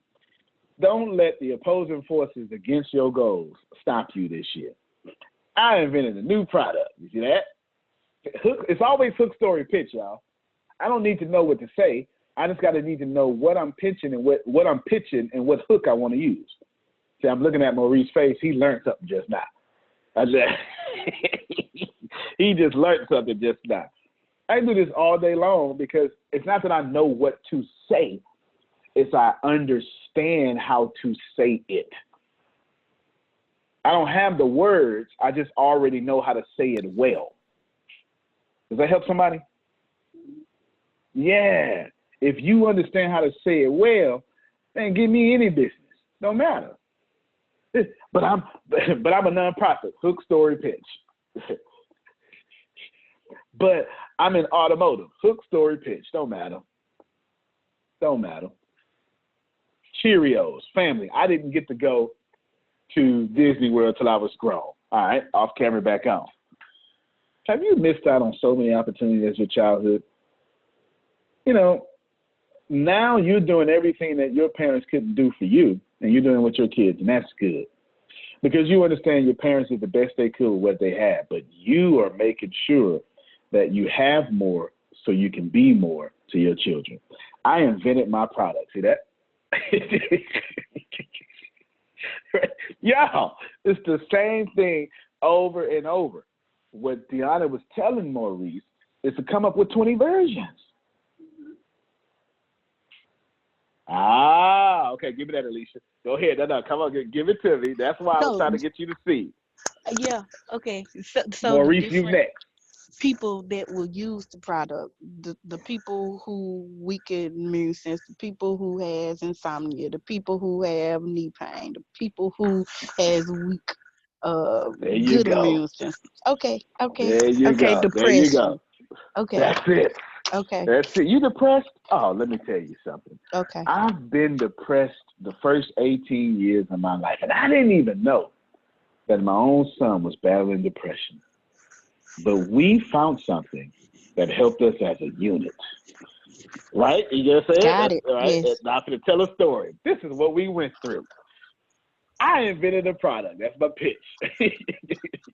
Don't let the opposing forces against your goals stop you this year. I invented a new product. You see that? It's always hook, story, pitch, y'all. I don't need to know what to say. I just got to need to know what I'm pitching and what I'm pitching and what hook I want to use. See, I'm looking at Maurice's face. He learned something just now. He just learned something just now. I do this all day long because it's not that I know what to say. It's I understand how to say it. I don't have the words. I just already know how to say it well. Does that help somebody? Yeah. If you understand how to say it well, then give me any business. No matter. But I'm a nonprofit. Hook, story, pitch. But I'm in automotive. Hook, story, pitch. Don't matter. Cheerios, family. I didn't get to go to Disney World till I was grown. All right, off camera, back on. Have you missed out on so many opportunities as your childhood? You know, now you're doing everything that your parents couldn't do for you, and you're doing it with your kids, and that's good. Because you understand your parents did the best they could with what they had, but you are making sure that you have more so you can be more to your children. I invented my product. See that? Y'all, it's the same thing over and over. What Deanna was telling Maurice is to come up with 20 versions. Okay, give me that, Alicia. Go ahead. No, come on, give it to me. That's why I was trying to get you to see. Yeah, okay. So Maurice, you next. People that will use the product, the people who weaken immune system, the people who has insomnia, the people who have knee pain, the people who has weak good immune system. Okay. There you go. Depression. There you go. Okay. That's it. Okay. That's it. You depressed? Oh, let me tell you something. Okay. I've been depressed the first 18 years of my life, and I didn't even know that my own son was battling depression. But we found something that helped us as a unit. Right? You just said Got it. Right? Yes. Now I'm going to tell a story. This is what we went through. I invented a product. That's my pitch.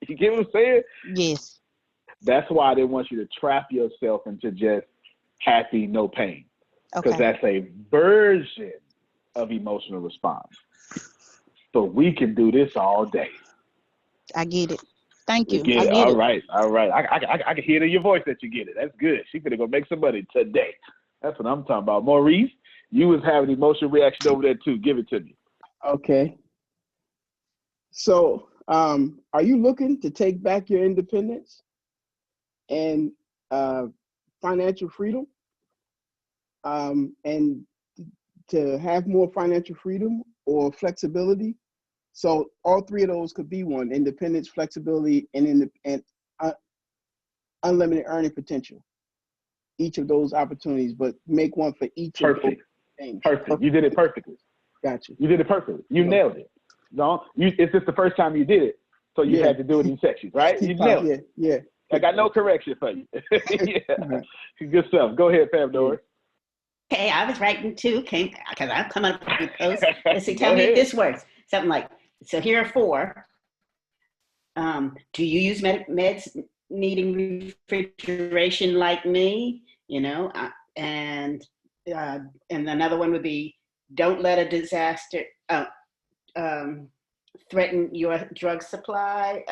You get what I'm saying? Yes. That's why I didn't want you to trap yourself into just happy, no pain. Because that's a version of emotional response. So we can do this all day. I get it. Thank you. Get it. All right. I can hear it in your voice that you get it. That's good. She's gonna go make some money today. That's what I'm talking about. Maurice, you was having emotional reaction over there too. Give it to me. Okay. So, are you looking to take back your independence and financial freedom, and to have more financial freedom or flexibility? So all three of those could be one: independence, flexibility, and unlimited earning potential. Each of those opportunities, but make one for each of those things. Perfect. You did it perfectly. Gotcha. You did it perfectly. You nailed it. No, it's just the first time you did it, so you had to do it in sections, right? You nailed it. Yeah. I got no correction for you. Yeah. Good stuff. Go ahead, Fab Doris. Okay, I was writing too, because I've come up with posts. Let's see, tell Go me if ahead. this works. Something like, so here are 4. Do you use meds needing refrigeration like me? You know, and another one would be, don't let a disaster threaten your drug supply.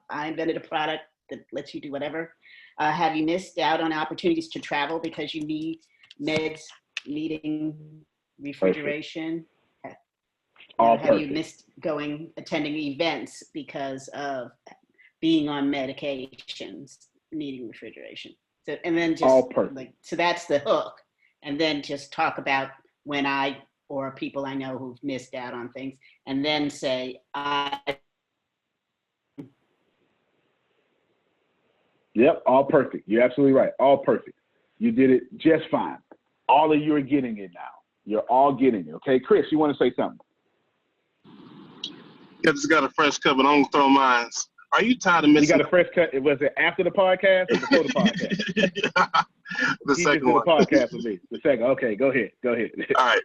I invented a product that lets you do whatever. Have you missed out on opportunities to travel because you need meds needing refrigeration? Have you missed attending events because of being on medications needing refrigeration? So, and then just so that's the hook. And then just talk about when I or people I know who've missed out on things, and then say, Yep, all perfect. You're absolutely right. All perfect. You did it just fine. All of you are getting it now. You're all getting it. Okay, Chris, you want to say something? I just got a fresh cut, but I'm gonna throw mine. Are you tired of missing? You got a fresh cut. Was it after the podcast or before the podcast? The second one. The podcast with me. The second. Okay, go ahead. All right.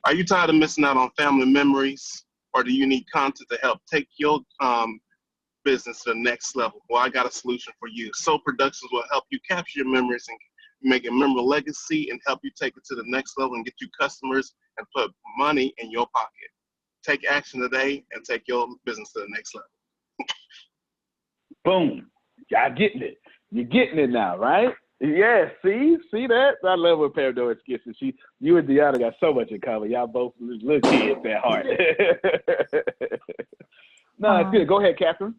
Are you tired of missing out on family memories, or do you need content to help take your business to the next level? Well, I got a solution for you. So Productions will help you capture your memories and make a memorable legacy and help you take it to the next level and get you customers and put money in your pocket. Take action today and take your business to the next level. Boom. Y'all getting it. You're getting it now, right? Yeah, see that? I love what Pandora gets. You and Deanna got so much in common. Y'all both little kids at heart. No, it's good. Go ahead, Catherine.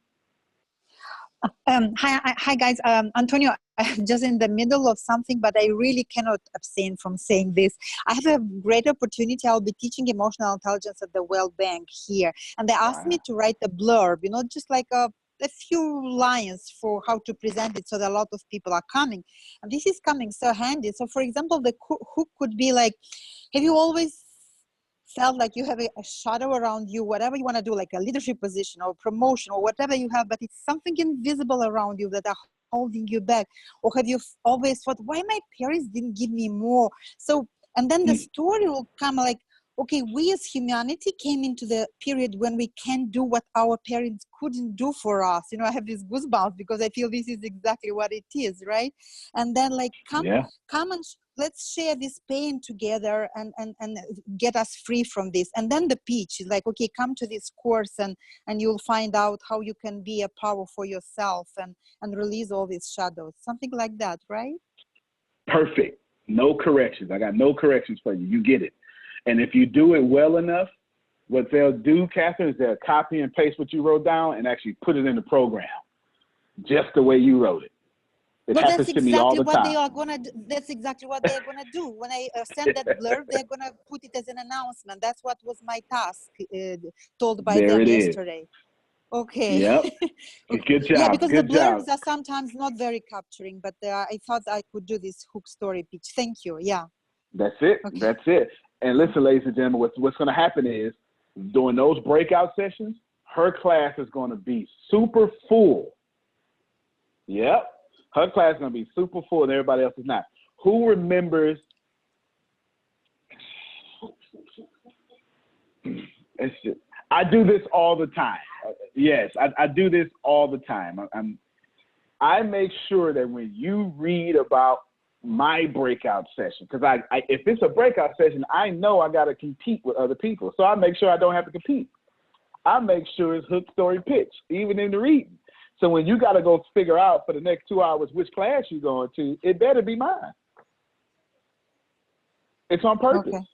Hi guys. Antonio, I'm just in the middle of something, but I really cannot abstain from saying this. I have a great opportunity. I'll be teaching emotional intelligence at the Well Bank here. And they asked me to write a blurb, just like a few lines for how to present it so that a lot of people are coming. And this is coming so handy. So for example, the hook could be like, have you always felt like you have a shadow around you, whatever you want to do, like a leadership position or promotion or whatever you have, but it's something invisible around you that are holding you back? Or have you always thought, why my parents didn't give me more? So, and then the story will come like, okay, we as humanity came into the period when we can't do what our parents couldn't do for us. I have these goosebumps because I feel this is exactly what it is, right? And then like, come and let's share this pain together and get us free from this. And then the pitch is like, okay, come to this course and you'll find out how you can be a power for yourself and release all these shadows. Something like that, right? Perfect. No corrections. I got no corrections for you. You get it. And if you do it well enough, what they'll do, Catherine, is they'll copy and paste what you wrote down and actually put it in the program, just the way you wrote it. It happens to me all the time. That's exactly what they're gonna do. When I send that blurb, they're gonna put it as an announcement. That's what was my task, told by them yesterday. Okay. Yep. Good job. Yeah, because the blurbs are sometimes not very capturing, but I thought I could do this hook story pitch. Thank you. Yeah. That's it. Okay. That's it. And listen, ladies and gentlemen, what's going to happen is during those breakout sessions, her class is going to be super full. Yep. Her class is going to be super full and everybody else is not. Who remembers? I do this all the time. Yes, I do this all the time. I make sure that when you read about my breakout session, because if it's a breakout session, I know I got to compete with other people. So I make sure I don't have to compete. I make sure it's hook, story, pitch, even in the reading. So when you got to go figure out for the next 2 hours which class you're going to, it better be mine. It's on purpose. Okay.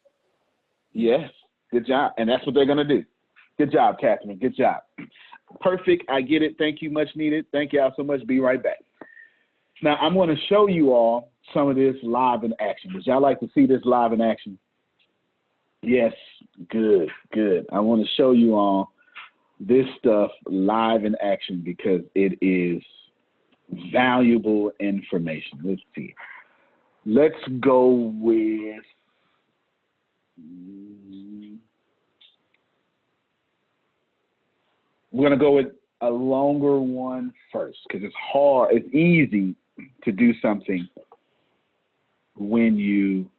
Yes, good job. And that's what they're going to do. Good job, Catherine. Good job. Perfect. I get it. Thank you. Much needed. Thank y'all so much. Be right back. Now, I'm going to show you all some of this live in action. Would y'all like to see this live in action? Yes. Good. Good. I want to show you all this stuff live in action because it is valuable information. Let's see. Let's go with we're going to go with a longer one first because it's hard. It's easy to do something when you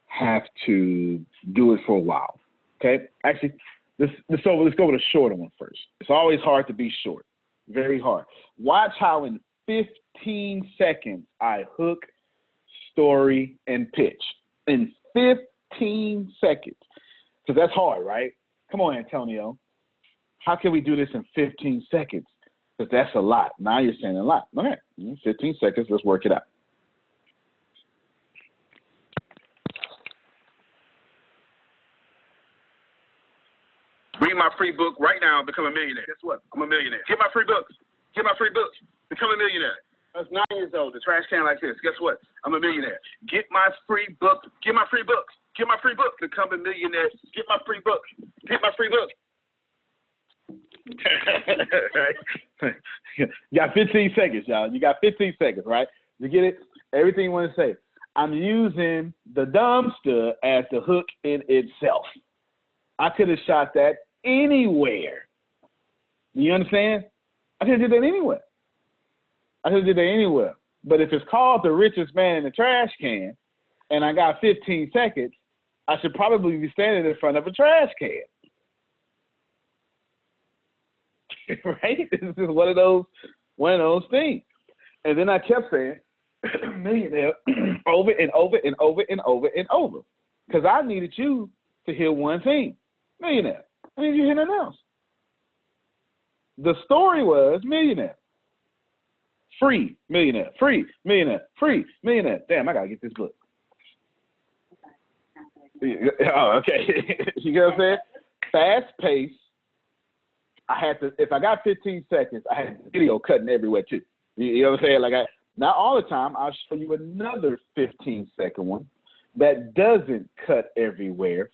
have to do it for a while. Okay? Actually, let's go with a shorter one first. It's always hard to be short. Very hard. Watch how in 15 seconds I hook, story, and pitch. In 15 seconds. Because that's hard, right? Come on, Antonio. How can we do this in 15 seconds? Because that's a lot. Now you're saying a lot. All right, 15 seconds, let's work it out. Read my free book right now and become a millionaire. Guess what? I'm a millionaire. Get my free books. Get my free books. Become a millionaire. I was 9 years old, the trash can like this. Guess what? I'm a millionaire. Get my free book. Get my free books. Get my free book. Become a millionaire. Get my free book. Get my free book. You got 15 seconds, y'all. You got 15 seconds, right? You get it? Everything you want to say. I'm using the dumpster as the hook in itself. I could have shot that anywhere. You understand? I could have did that anywhere. I could have did that anywhere. But if it's called The Richest Man in the Trash Can, and I got 15 seconds, I should probably be standing in front of a trash can. Right? This is one of those things. And then I kept saying millionaire over and over and over and over and over. Because I needed you to hear one thing. Millionaire. I need you to hear nothing else. The story was millionaire. Free millionaire. Free millionaire. Free millionaire. Damn, I gotta get this book. Oh, okay. You get what I'm saying? Fast pace. I had to, if I got 15 seconds, I had video cutting everywhere too. You know what I'm saying? Like not all the time, I'll show you another 15-second one that doesn't cut everywhere,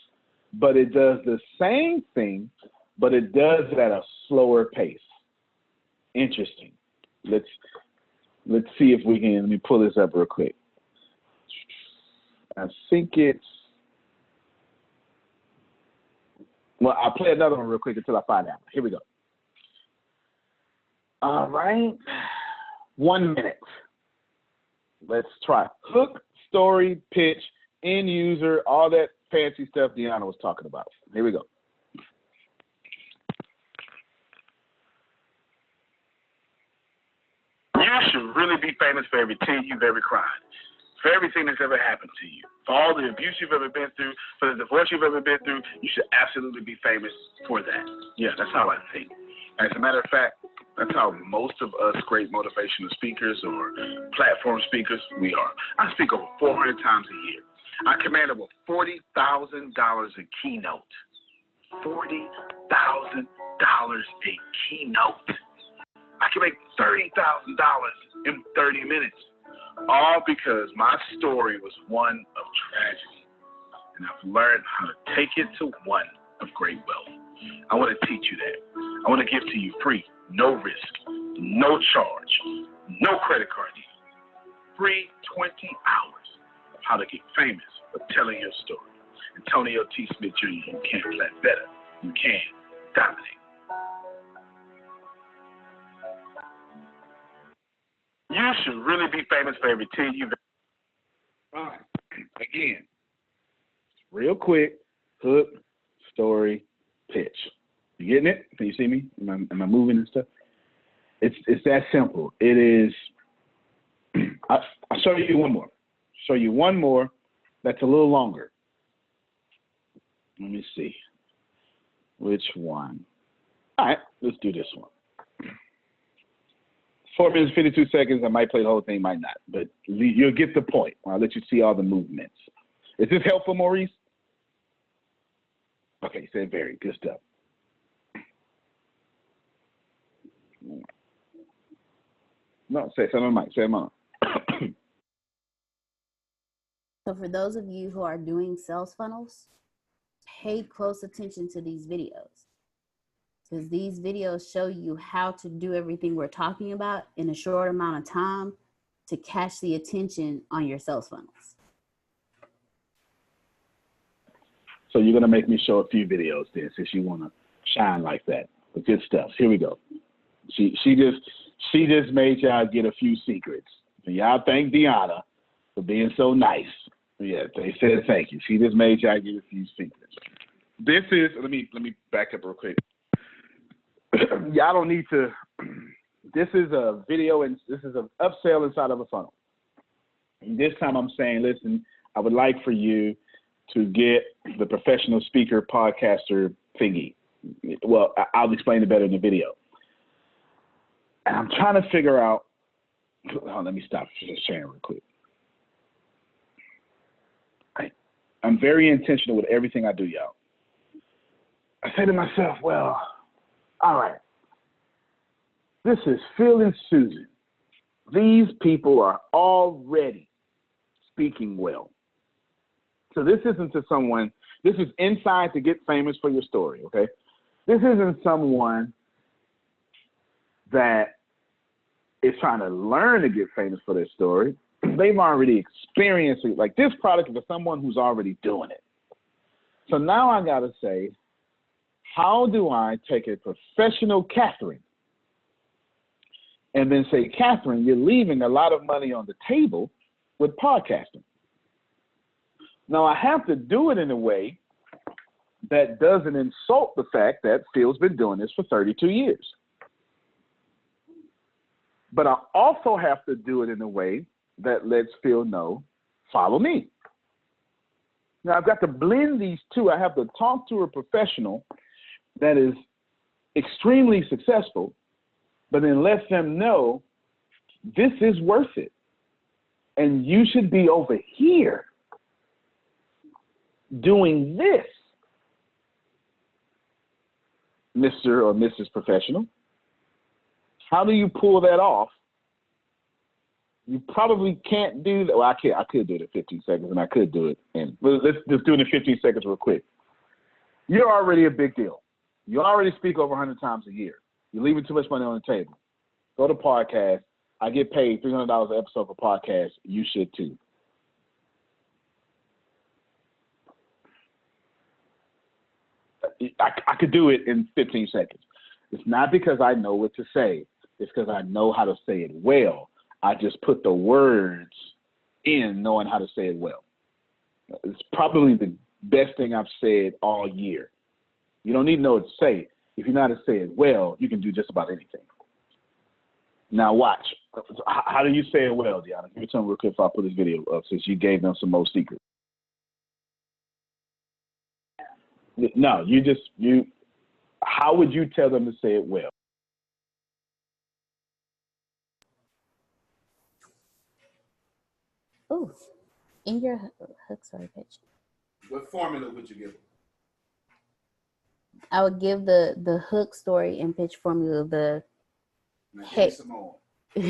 but it does the same thing, but it does it at a slower pace. Interesting. Let's see if we can, let me pull this up real quick. I think it's, well, I'll play another one real quick until I find out. Here we go. All right. 1 minute. Let's try. Hook, story, pitch, end user, all that fancy stuff Deanna was talking about. Here we go. You should really be famous for every tear you've ever cried, for everything that's ever happened to you, for all the abuse you've ever been through, for the divorce you've ever been through. You should absolutely be famous for that. Yeah, that's how I think. As a matter of fact, that's how most of us great motivational speakers or platform speakers, we are. I speak over 400 times a year. I command over $40,000 a keynote. $40,000 a keynote. I can make $30,000 in 30 minutes. All because my story was one of tragedy. And I've learned how to take it to one of great wealth. I want to teach you that. I want to give to you free, no risk, no charge, no credit card deal. Free 20 hours of how to get famous for telling your story. Antonio T. Smith Jr., you can't play better. You can dominate. You should really be famous for every tear you've. All right. Again, real quick, hook, story, pitch. You getting it? Can you see me? Am I moving and stuff? It's that simple. It is. I'll show you one more. Show you one more that's a little longer. Let me see. Which one? All right, let's do this one. 4 minutes, 52 seconds. I might play the whole thing, might not, but you'll get the point. I'll let you see all the movements. Is this helpful, Maurice? Okay, you said very good stuff. No, say it on the mic. Say it on. So for those of you who are doing sales funnels, pay close attention to these videos, because these videos show you how to do everything we're talking about in a short amount of time to catch the attention on your sales funnels. So you're gonna make me show a few videos then, since you wanna shine like that. The good stuff. Here we go. She just made y'all get a few secrets. And y'all thank Deanna for being so nice. Yeah, they said thank you. She just made y'all get a few secrets. This is, let me back up real quick. Y'all don't need to, this is a video and this is an upsell inside of a funnel. And this time I'm saying, listen, I would like for you to get the professional speaker podcaster thingy. Well, I'll explain it better in the video. And I'm trying to figure out, let me stop sharing real quick. I'm very intentional with everything I do, y'all. I say to myself, well, all right, this is Phil and Susan. These people are already speaking well. So this isn't to someone, this is inside to get famous for your story, okay? This isn't someone that is trying to learn to get famous for their story. They've already experienced it. Like, this product is for someone who's already doing it. So now I got to say, how do I take a professional Catherine and then say, Catherine, you're leaving a lot of money on the table with podcasting. Now I have to do it in a way that doesn't insult the fact that Phil's been doing this for 32 years. But I also have to do it in a way that lets Phil know, follow me. Now I've got to blend these two. I have to talk to a professional that is extremely successful, but then let them know this is worth it. And you should be over here doing this, Mr. or Mrs. Professional. How do you pull that off? You probably can't do that. Well, I could do it in 15 seconds, and I could do it. And let's just do it in 15 seconds real quick. You're already a big deal. You already speak over 100 times a year. You're leaving too much money on the table. Go to podcast. I get paid $300 an episode for podcast. You should too. I could do it in 15 seconds. It's not because I know what to say. It's because I know how to say it well. I just put the words in knowing how to say it well. It's probably the best thing I've said all year. You don't need to know what to say. If you know how to say it well, you can do just about anything. Now watch. How do you say it well, Deanna? Can you tell me real quick if I put this video up, since you gave them some more secrets? No, how would you tell them to say it well? Oh, in your hook story pitch. What formula would you give them? I would give the hook story and pitch formula of the Hey. Simone. I'll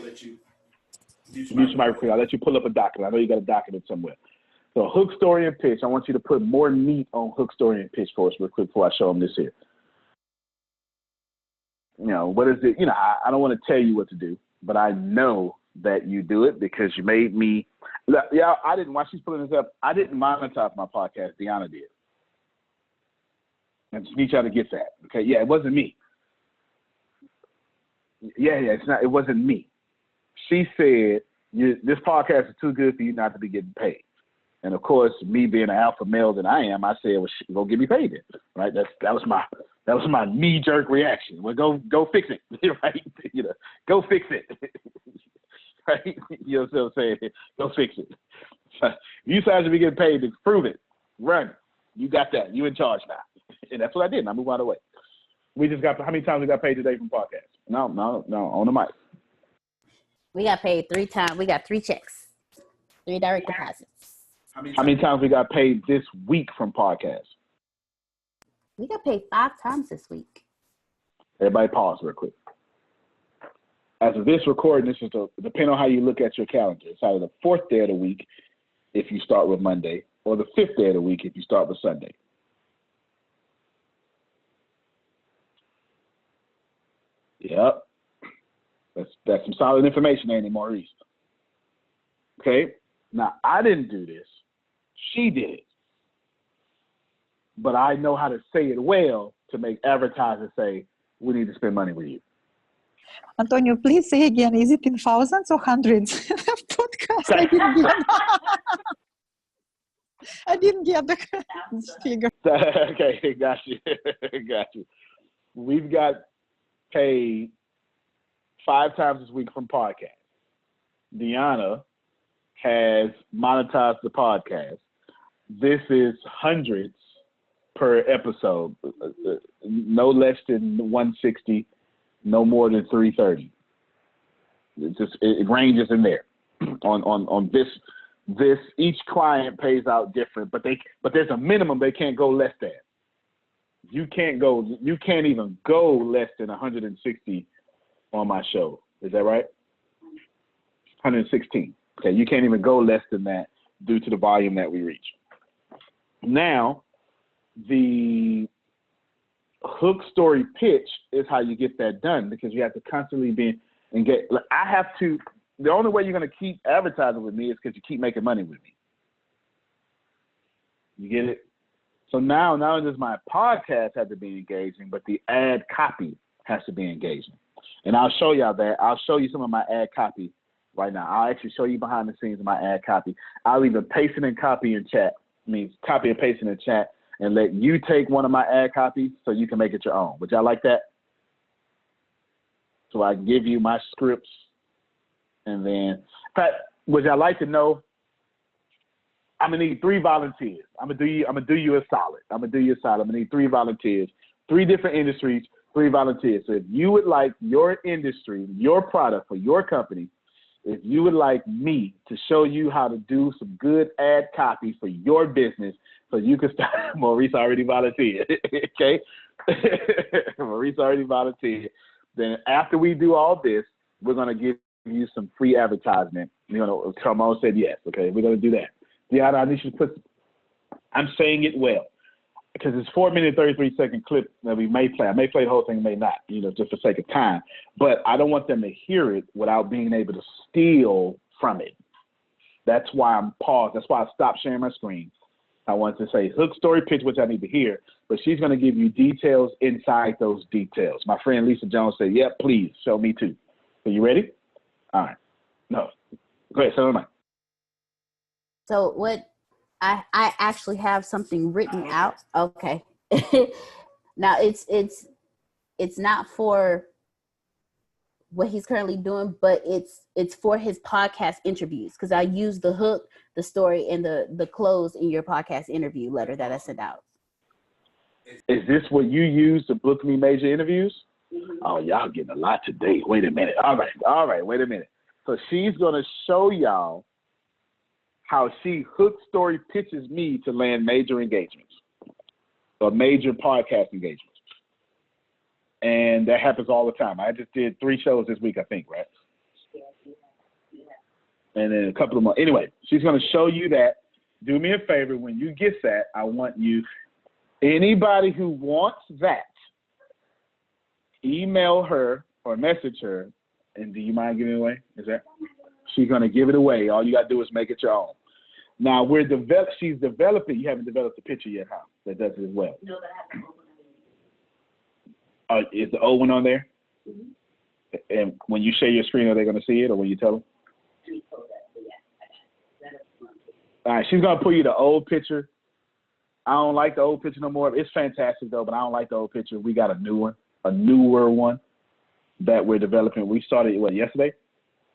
let you use my microphone. I'll let you pull up a document. I know you got a document somewhere. So hook story and pitch. I want you to put more meat on hook story and pitch for us real quick before I show them this here. You know, what is it? You know, I don't want to tell you what to do, but I know that you do it because you made me. Yeah, I didn't. While she's pulling this up, I didn't monetize my podcast. Deanna did. And just need y'all to get that. Okay, yeah, it wasn't me. Yeah, it's not. It wasn't me. She said, "This podcast is too good for you not to be getting paid." And of course, me being an alpha male than I am, I said, "Well, go get me paid then." Right? That was my knee jerk reaction. Well, go fix it. Right? You know, go fix it. Right? You know what I'm saying? Go fix it. You guys should be getting paid to prove it. Run. You got that. You in charge now. And that's what I did. And I moved out of the way. We just got, how many times we got paid today from podcasts? No, on the mic. We got paid 3 times. We got 3 checks, 3 direct deposits. How many times we got paid this week from podcasts? We got paid 5 times this week. Everybody pause real quick. As of this recording, this is depending on how you look at your calendar. It's either the 4th day of the week if you start with Monday, or the 5th day of the week if you start with Sunday. Yep. That's some solid information, ain't it, Maurice? Okay. Now, I didn't do this. She did it. But I know how to say it well to make advertisers say, we need to spend money with you. Antonio, please say again, is it in thousands or hundreds of podcasts? I didn't get the figure. Okay, got you. Got you. We've got paid 5 times this week from podcast. Deanna has monetized the podcast. This is hundreds per episode, no less than 160, no more than 330. It ranges in there. On this each client pays out different, but there's a minimum they can't go less than. You can't even go less than 160 on my show. Is that right? 116. Okay, you can't even go less than that due to the volume that we reach. Now, the hook story pitch is how you get that done, because you have to constantly be engaged. The only way you're going to keep advertising with me is because you keep making money with me. You get it? So now, not only does my podcast have to be engaging, but the ad copy has to be engaging. And I'll show y'all that. I'll show you some of my ad copy right now. I'll actually show you behind the scenes of my ad copy. I'll either paste it and copy in chat, copy and paste it in chat, and let you take one of my ad copies so you can make it your own. Would y'all like that? So I give you my scripts, and then, Pat, would y'all like to know? I'm gonna need 3 volunteers. I'm gonna do you a solid. I'm gonna need 3 volunteers, 3 different industries, 3 volunteers. So if you would like your industry, your product, for your company, if you would like me to show you how to do some good ad copy for your business so you can start, Maurice already volunteered, okay? Maurice already volunteered. Then after we do all this, we're gonna give you some free advertisement. Carmel said yes, okay? We're gonna do that. Yeah, I need you to put, I'm saying it well, because it's 4-minute, 33-second clip that we may play. I may play the whole thing, may not, just for sake of time. But I don't want them to hear it without being able to steal from it. That's why I'm paused. That's why I stopped sharing my screen. I want to say hook story pitch, which I need to hear, but she's going to give you details inside those details. My friend Lisa Jones said, yep, please, show me too. Are you ready? All right. No. Go ahead, so am I. So what I actually have something written out. Okay. Now it's not for what he's currently doing, but it's for his podcast interviews, because I use the hook, the story, and the close in your podcast interview letter that I sent out. Is this what you use to book me major interviews? Oh, y'all getting a lot today. Wait a minute. All right, wait a minute. So she's gonna show y'all how she hook story pitches me to land major engagements or major podcast engagements. And that happens all the time. I just did 3 shows this week, I think, right? And then a couple of more. Anyway, she's going to show you that. Do me a favor. When you get that, I want you, anybody who wants that, email her or message her. And do you mind giving it away? Is that? She's going to give it away. All you got to do is make it your own. Now, she's developing. You haven't developed the picture yet, huh? That does it as well. No, but I have the old one. Is the old one on there? Mm-hmm. And when you share your screen, are they going to see it, or when you tell them? All right, she's going to pull you the old picture. I don't like the old picture no more. It's fantastic, though, but I don't like the old picture. We got a newer one that we're developing. We started, yesterday?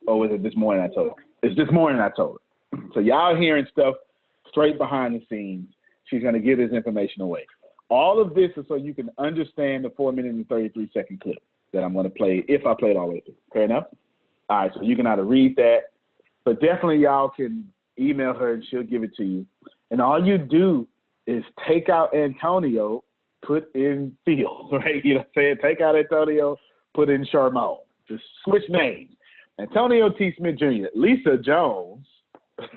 Or was it this morning I told her? It's this morning I told her. So y'all hearing stuff straight behind the scenes. She's going to give this information away. All of this is so you can understand the 4-minute and 33-second clip that I'm going to play if I play it all the way through. Fair enough? All right, so you can either read that, but definitely y'all can email her and she'll give it to you. And all you do is take out Antonio, put in Phil, right? You know what I'm saying? Take out Antonio, put in Charmel. Just switch names. Antonio T. Smith Jr., Lisa Jones,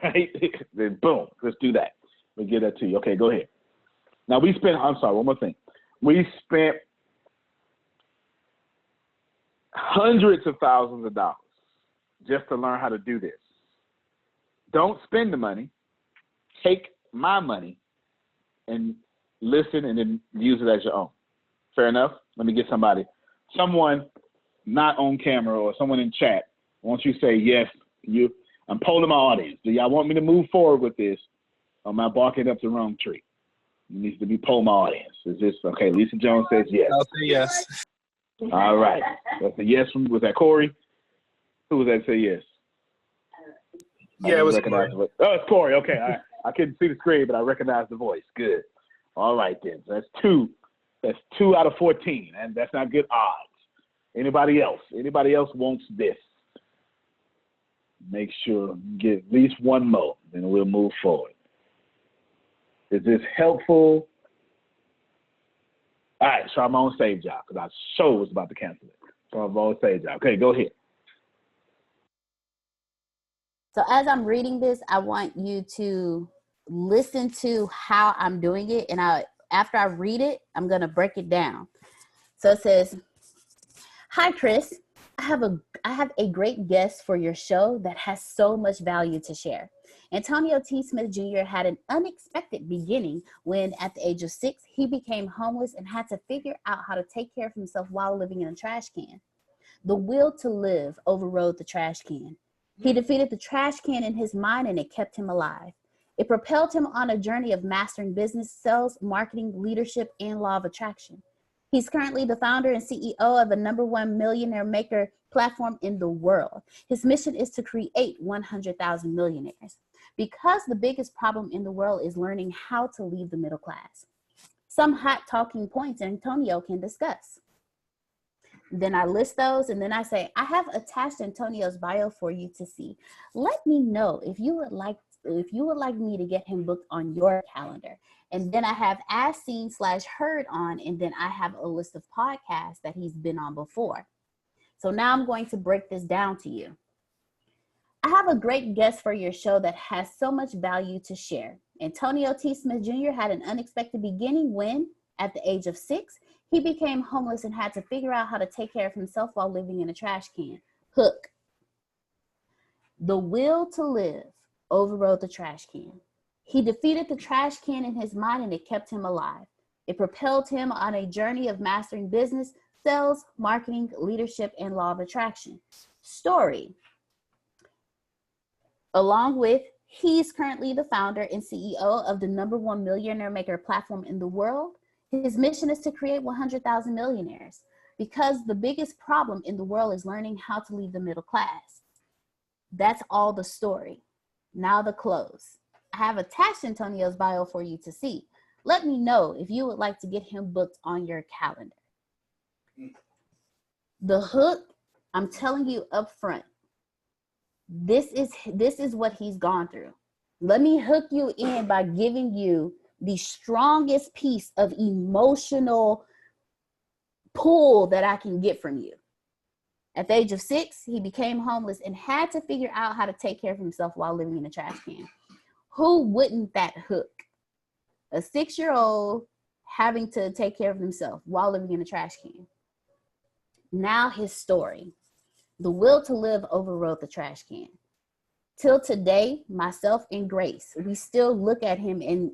right? Then boom, let's do that. We'll get that to you. Okay, go ahead. Now I'm sorry, one more thing. We spent hundreds of thousands of dollars just to learn how to do this. Don't spend the money. Take my money and listen and then use it as your own. Fair enough? Let me get someone not on camera or someone in chat. Won't you say, yes, I'm polling my audience. Do y'all want me to move forward with this? Or am I barking up the wrong tree? It needs to be poll my audience. Is this, okay, Lisa Jones says yes. I'll say yes. All right. That's a yes from, was that Corey? Who was that say yes? Yeah, it was Corey. Oh, it's Corey. Okay. All right. I couldn't see the screen, but I recognized the voice. Good. All right then. So that's 2. That's 2 out of 14, and that's not good odds. Anybody else? Anybody else wants this? Make sure you get at least one more, then we'll move forward. Is this helpful? All right, so I'm on stage, y'all, because I sure was about to cancel it. So I'm on stage, y'all. Okay, go ahead. So as I'm reading this, I want you to listen to how I'm doing it. And after I read it, I'm going to break it down. So it says, hi, Chris. I have a great guest for your show that has so much value to share. Antonio T. Smith Jr. had an unexpected beginning when, at the age of 6, he became homeless and had to figure out how to take care of himself while living in a trash can. The will to live overrode the trash can. He defeated the trash can in his mind, and it kept him alive. It propelled him on a journey of mastering business, sales, marketing, leadership, and law of attraction. He's currently the founder and CEO of the #1 millionaire maker platform in the world. His mission is to create 100,000 millionaires, because the biggest problem in the world is learning how to leave the middle class. Some hot talking points Antonio can discuss. Then I list those, and then I say, I have attached Antonio's bio for you to see. Let me know if you would like me to get him booked on your calendar. And then I have as seen / heard on, and then I have a list of podcasts that he's been on before. So now I'm going to break this down to you. I have a great guest for your show that has so much value to share. Antonio T. Smith Jr. had an unexpected beginning when, at the age of 6, he became homeless and had to figure out how to take care of himself while living in a trash can. Hook. The will to live overrode the trash can. He defeated the trash can in his mind, and it kept him alive. It propelled him on a journey of mastering business, sales, marketing, leadership, and law of attraction. Story. Along with, he's currently the founder and CEO of the #1 millionaire maker platform in the world. His mission is to create 100,000 millionaires, because the biggest problem in the world is learning how to leave the middle class. That's all the story. Now the close. I have attached Antonio's bio for you to see. Let me know if you would like to get him booked on your calendar. The hook, I'm telling you up front, this is what he's gone through. Let me hook you in by giving you the strongest piece of emotional pull that I can get from you. At the age of 6, he became homeless and had to figure out how to take care of himself while living in a trash can. Who wouldn't that hook? A 6-year-old having to take care of himself while living in a trash can. Now his story. The will to live overrode the trash can. Till today, myself and Grace, we still look at him, and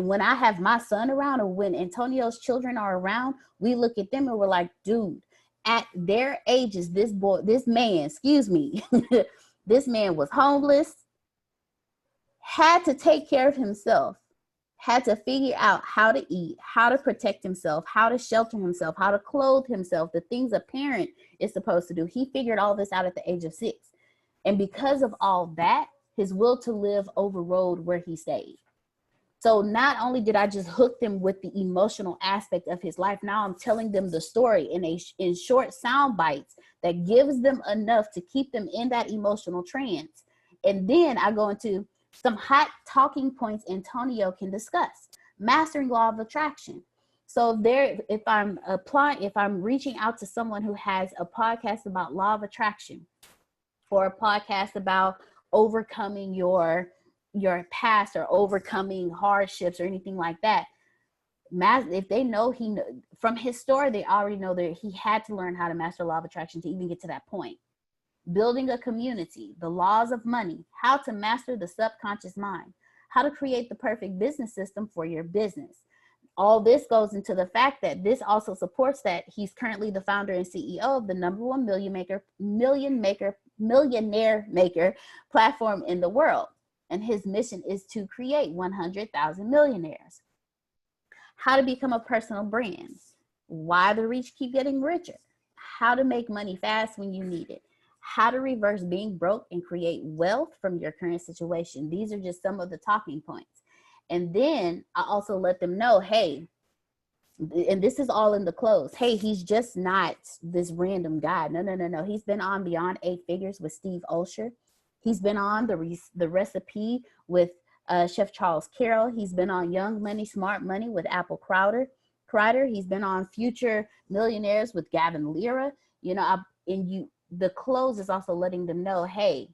when I have my son around, or when Antonio's children are around, we look at them and we're like, dude, at their ages, this man was homeless, had to take care of himself, had to figure out how to eat, how to protect himself, how to shelter himself, how to clothe himself, the things a parent is supposed to do. He figured all this out at the age of 6. And because of all that, his will to live overrode where he stayed. So not only did I just hook them with the emotional aspect of his life, now I'm telling them the story in short sound bites that gives them enough to keep them in that emotional trance. And then I go into some hot talking points Antonio can discuss. Mastering law of attraction. So if I'm reaching out to someone who has a podcast about law of attraction, or a podcast about overcoming your past or overcoming hardships or anything like that, if they know from his story, they already know that he had to learn how to master law of attraction to even get to that point. Building a community, the laws of money, how to master the subconscious mind, how to create the perfect business system for your business. All this goes into the fact that this also supports that he's currently the founder and CEO of the #1 millionaire maker platform in the world. And his mission is to create 100,000 millionaires. How to become a personal brand, why the rich keep getting richer, how to make money fast when you need it, how to reverse being broke and create wealth from your current situation. These are just some of the talking points. And then I also let them know, hey, and this is all in the close, hey, he's just not this random guy. No. He's been on Beyond 8 Figures with Steve Olsher. He's been on the Recipe with Chef Charles Carroll. He's been on Young Money, Smart Money with Apple Crowder. He's been on Future Millionaires with Gavin Lira. The close is also letting them know, hey,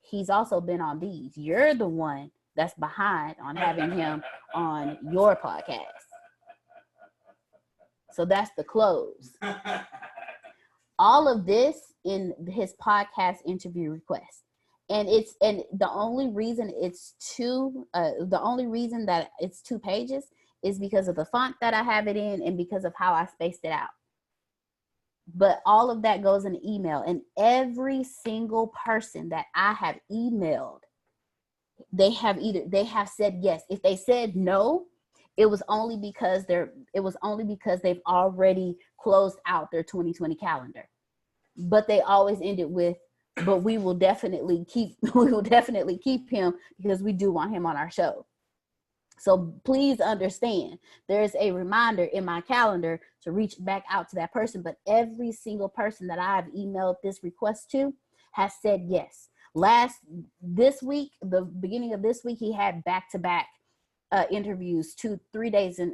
he's also been on these. You're the one that's behind on having him on your podcast. So that's the close. All of this in his podcast interview request. And the only reason that it's 2 pages is because of the font that I have it in and because of how I spaced it out. But all of that goes in email, and every single person that I have emailed, they have said yes. If they said no, it was only because they've already closed out their 2020 calendar. But they always ended with, but we will definitely keep him because we do want him on our show. So please understand, there's a reminder in my calendar to reach back out to that person. But every single person that I've emailed this request to has said yes. This week, the beginning of this week, he had back-to-back interviews 3 days in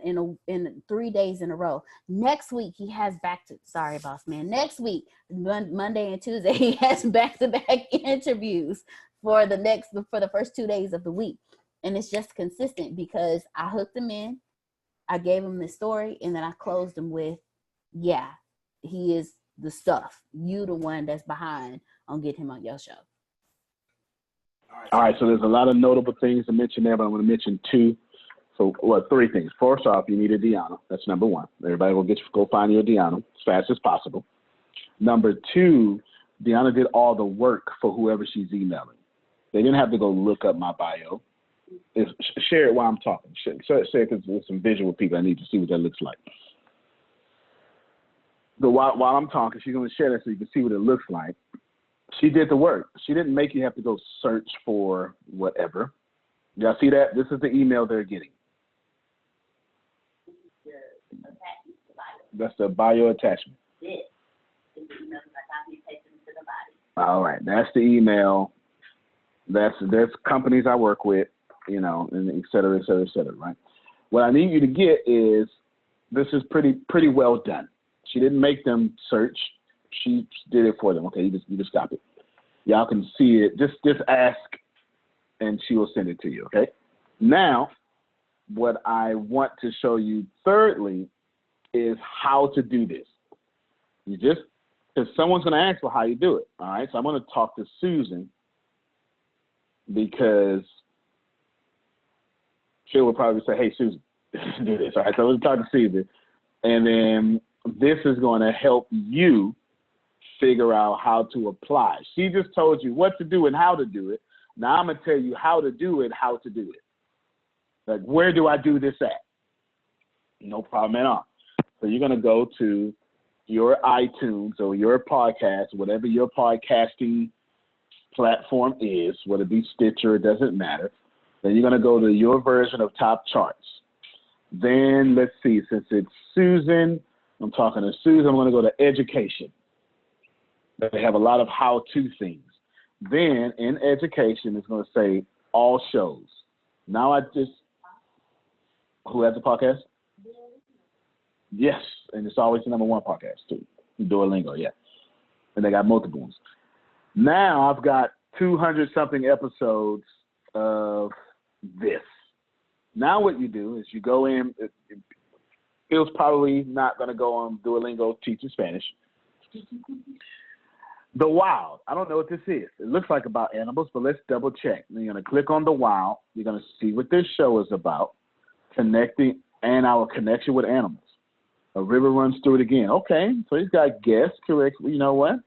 3 days in a row. Next week he has sorry boss man, next week, Monday and Tuesday, he has back-to-back interviews for the first 2 days of the week. And it's just consistent because I hooked him in, I gave him the story, and then I closed him with, yeah, he is the stuff. You the one that's behind on getting him on your show. All right, so there's a lot of notable things to mention there, but I'm going to mention 2. So, 3 things. First off, you need a Deanna. That's number 1. Everybody will go find your Deanna as fast as possible. Number 2, Deanna did all the work for whoever she's emailing. They didn't have to go look up my bio. Share it while I'm talking. Share it because there's some visual people. I need to see what that looks like. While I'm talking, she's going to share that so you can see what it looks like. She did the work. She didn't make you have to go search for whatever. Y'all see that? This is the email they're getting. That's the bio attachment. All right, that's the email. There's companies I work with, and et cetera, right? What I need you to get is, this is pretty well done. She didn't make them search. She did it for them. Okay, you just copy it. Y'all can see it. Just ask, and she will send it to you. Okay. Now, what I want to show you thirdly is how to do this. Because someone's going to ask, well, how you do it. All right. So I'm going to talk to Susan because she will probably say, hey, Susan, do this. All right. So I'm going to talk to Susan, and then this is going to help you figure out how to apply. She just told you what to do and how to do it. Now I'm going to tell you how to do it, how to do it. Like, where do I do this at? No problem at all. So you're going to go to your iTunes or your podcast, whatever your podcasting platform is, whether it be Stitcher, it doesn't matter. Then you're going to go to your version of Top Charts. Then let's see, since it's Susan, I'm talking to Susan, I'm going to go to Education. They have a lot of how-to things. Then in Education, it's going to say all shows. Now who has a podcast? Yes, and it's always the #1 podcast too. Duolingo, yeah. And they got multiple ones. Now I've got 200-something episodes of this. Now what you do is you go in. Phil's probably not going to go on Duolingo teaching Spanish. The Wild. I don't know what this is. It looks like about animals, but let's double check. You're going to click on The Wild. You're going to see what this show is about. Connecting and our connection with animals. A river runs through it again. Okay, so he's got guests, correct. You know what?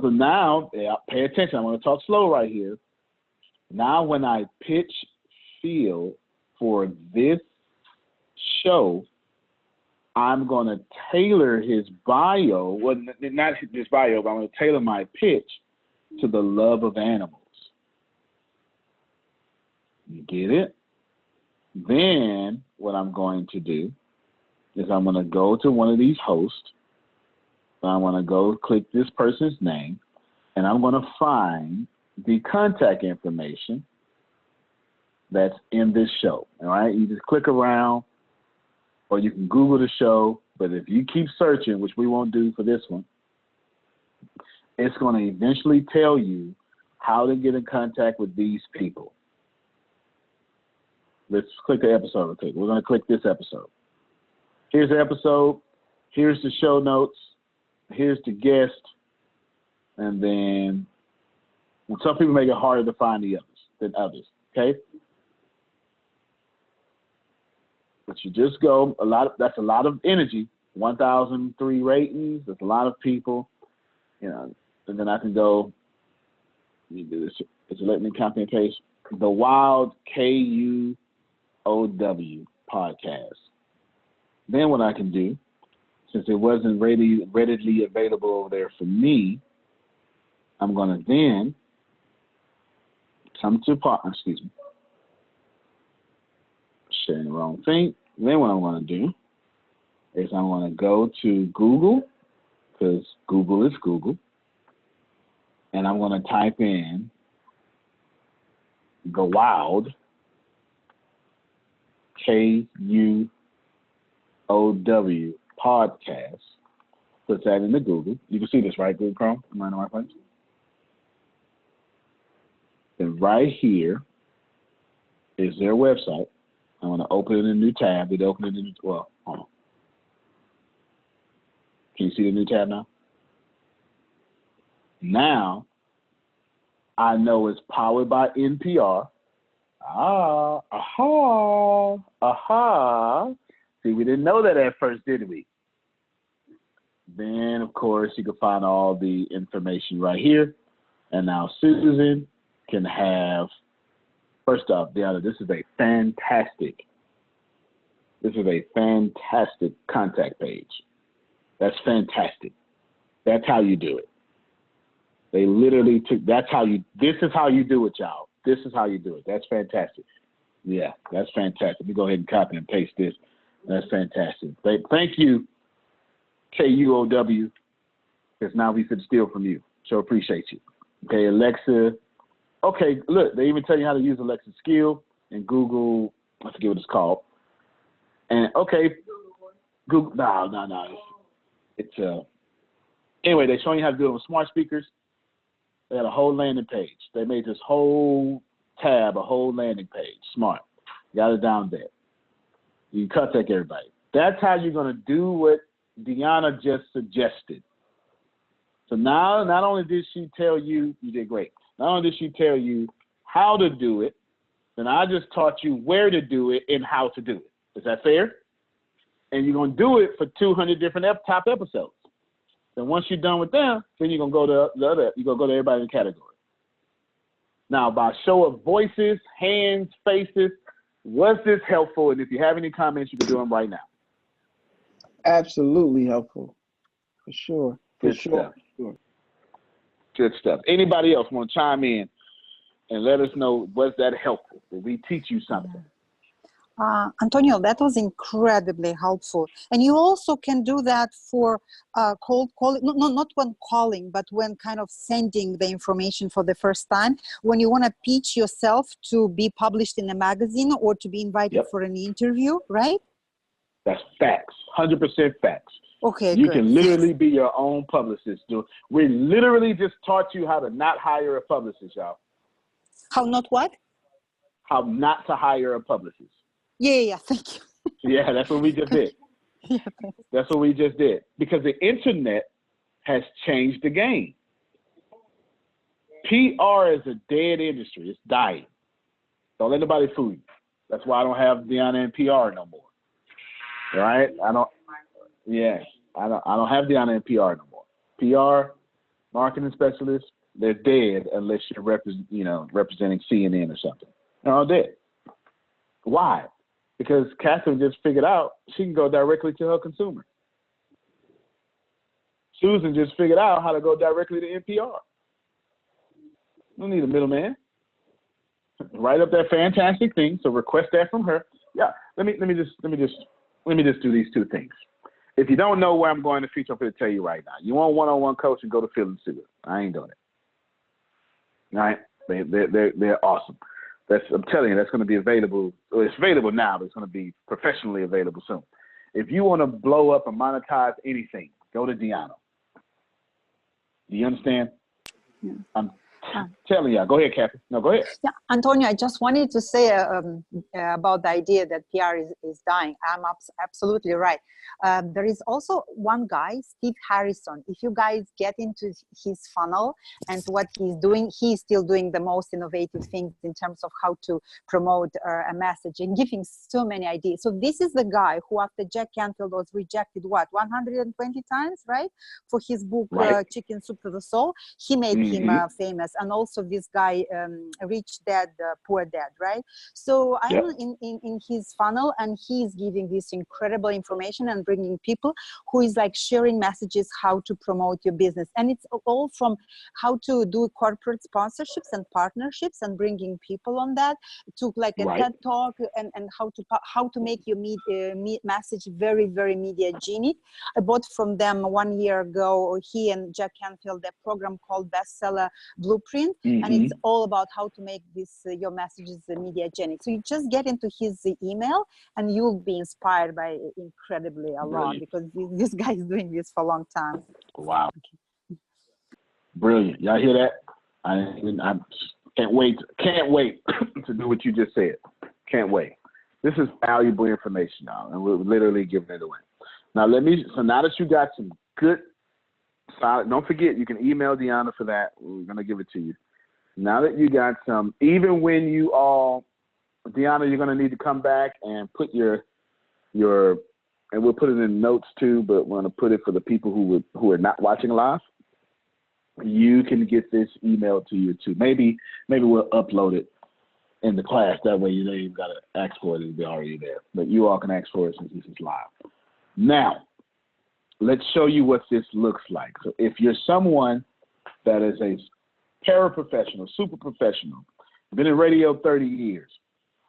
So now, pay attention. I'm going to talk slow right here. Now when I pitch Phil for this show, I'm going to tailor his bio, well, not his bio, but I'm going to tailor my pitch to the love of animals. You get it? Then what I'm going to do is I'm going to go to one of these hosts. I'm going to go click this person's name, and I'm going to find the contact information that's in this show. All right? You just click around, or you can Google the show, but if you keep searching, which we won't do for this one, it's going to eventually tell you how to get in contact with these people. Let's click the episode real quick. We're going to click this episode. Here's the episode. Here's the show notes. Here's the guest. And then some people make it harder to find than others, okay? But you just go, that's a lot of energy, 1,003 ratings, that's a lot of people, you know, and then I can go, let me do this, it's letting me copy and paste, The Wild KUOW podcast. Then what I can do, since it wasn't readily available over there for me, I'm going to then come to partner, sharing the wrong thing. Then what I'm going to do is I'm going to go to Google, because Google is Google, and I'm going to type in The Wild KUOW podcast. Put that into Google. You can see this, right? Google Chrome. Am I in the right place? And right here is their website. I'm going to open it in a new tab. Hold on. Can you see the new tab now? Now, I know it's powered by NPR. See, we didn't know that at first, did we? Then, of course, you can find all the information right here. And now Susan can have, first off, Deanna, this is a fantastic contact page. That's fantastic. That's how you do it. They literally took, this is how you do it, y'all. This is how you do it. That's fantastic. Yeah, that's fantastic. Let me go ahead and copy and paste this. That's fantastic. Thank you, KUOW, because now we could steal from you. So appreciate you. Okay, Alexa. Okay, look, they even tell you how to use Alexa skill in Google. I forget what it's called. And okay, Google. No. It's anyway. They're showing you how to do it with smart speakers. They had a whole landing page. They made this whole tab, a whole landing page. Smart. Got it down there. You can contact everybody. That's how you're going to do what Deanna just suggested. So now, not only did she tell you, you did great. Not only did she tell you how to do it, then I just taught you where to do it and how to do it. Is that fair? And you're going to do it for 200 different top episodes. Then once you're done with them, then you're going to go to the other, you're going to go to everybody in the category. Now, by show of voices, hands, faces, was this helpful? And if you have any comments, you can do them right now. Absolutely helpful. For sure. Good stuff. Anybody else want to chime in and let us know, was that helpful? Did we teach you something? Antonio, that was incredibly helpful. And you also can do that for cold calling, not when calling, but when kind of sending the information for the first time, when you want to pitch yourself to be published in a magazine or to be invited for an interview, right? That's facts, 100% facts. Okay, You good. can literally be your own publicist. We literally just taught you how to not hire a publicist, y'all. How not what? How not to hire a publicist. Yeah, thank you. Yeah, that's what we just did. Yeah, That's what we just did. Because the internet has changed the game. PR is a dead industry. It's dying. Don't let nobody fool you. That's why I don't have Deanna in PR no more. Right? I don't have Deanna in PR no more. PR, marketing specialists, they're dead unless you're representing CNN or something. They're all dead. Why? Because Catherine just figured out she can go directly to her consumer. Susan just figured out how to go directly to NPR. Don't need a middleman. Write up that fantastic thing. So request that from her. Yeah. Let me just do these two things. If you don't know where I'm going in the future, I'm going to tell you right now. You want one-on-one coaching, go to Phil and Sue. I ain't doing it. All right? They're awesome. I'm telling you, that's going to be available. Well, it's available now, but it's going to be professionally available soon. If you want to blow up and monetize anything, go to Deanna. Do you understand? Yeah. I'm telling you. Go ahead, Kathy. No, go ahead. Yeah, Antonio, I just wanted to say about the idea that PR is dying. I'm absolutely right. There is also one guy, Steve Harrison. If you guys get into his funnel and what he's doing, he's still doing the most innovative things in terms of how to promote a message and giving so many ideas. So this is the guy who, after Jack Canfield was rejected, 120 times, right? For his book, right. Chicken Soup to the Soul. He made him famous. And also this guy, Rich Dad, Poor Dad, right? So I'm in his funnel, and he's giving this incredible information and bringing people who is like sharing messages how to promote your business. And it's all from how to do corporate sponsorships and partnerships and bringing people on that to like a TED Talk and how to make your message very, very mediagenic. I bought from them 1 year ago, he and Jack Canfield, a program called Bestseller Blueprint, and it's all about how to make this your messages mediagenic. So you just get into his email and you'll be inspired by incredibly a lot, because this guy is doing this for a long time. Wow. Okay. Brilliant. Y'all hear that? I can't wait to do what you just said. Can't wait. This is valuable information, y'all, and we're literally giving it away. Now now that you got some good solid, don't forget, you can email Deanna for that. We're going to give it to you. Now that you got some, even when you all, Deanna, you're going to need to come back and put your, and we'll put it in notes too, but we're going to put it for the people who are not watching live. You can get this email to you too. Maybe we'll upload it in the class. That way you don't even got to ask for it. It'll be already there. But you all can ask for it since this is live. Now, let's show you what this looks like. So if you're someone that is a paraprofessional, super professional, been in radio 30 years,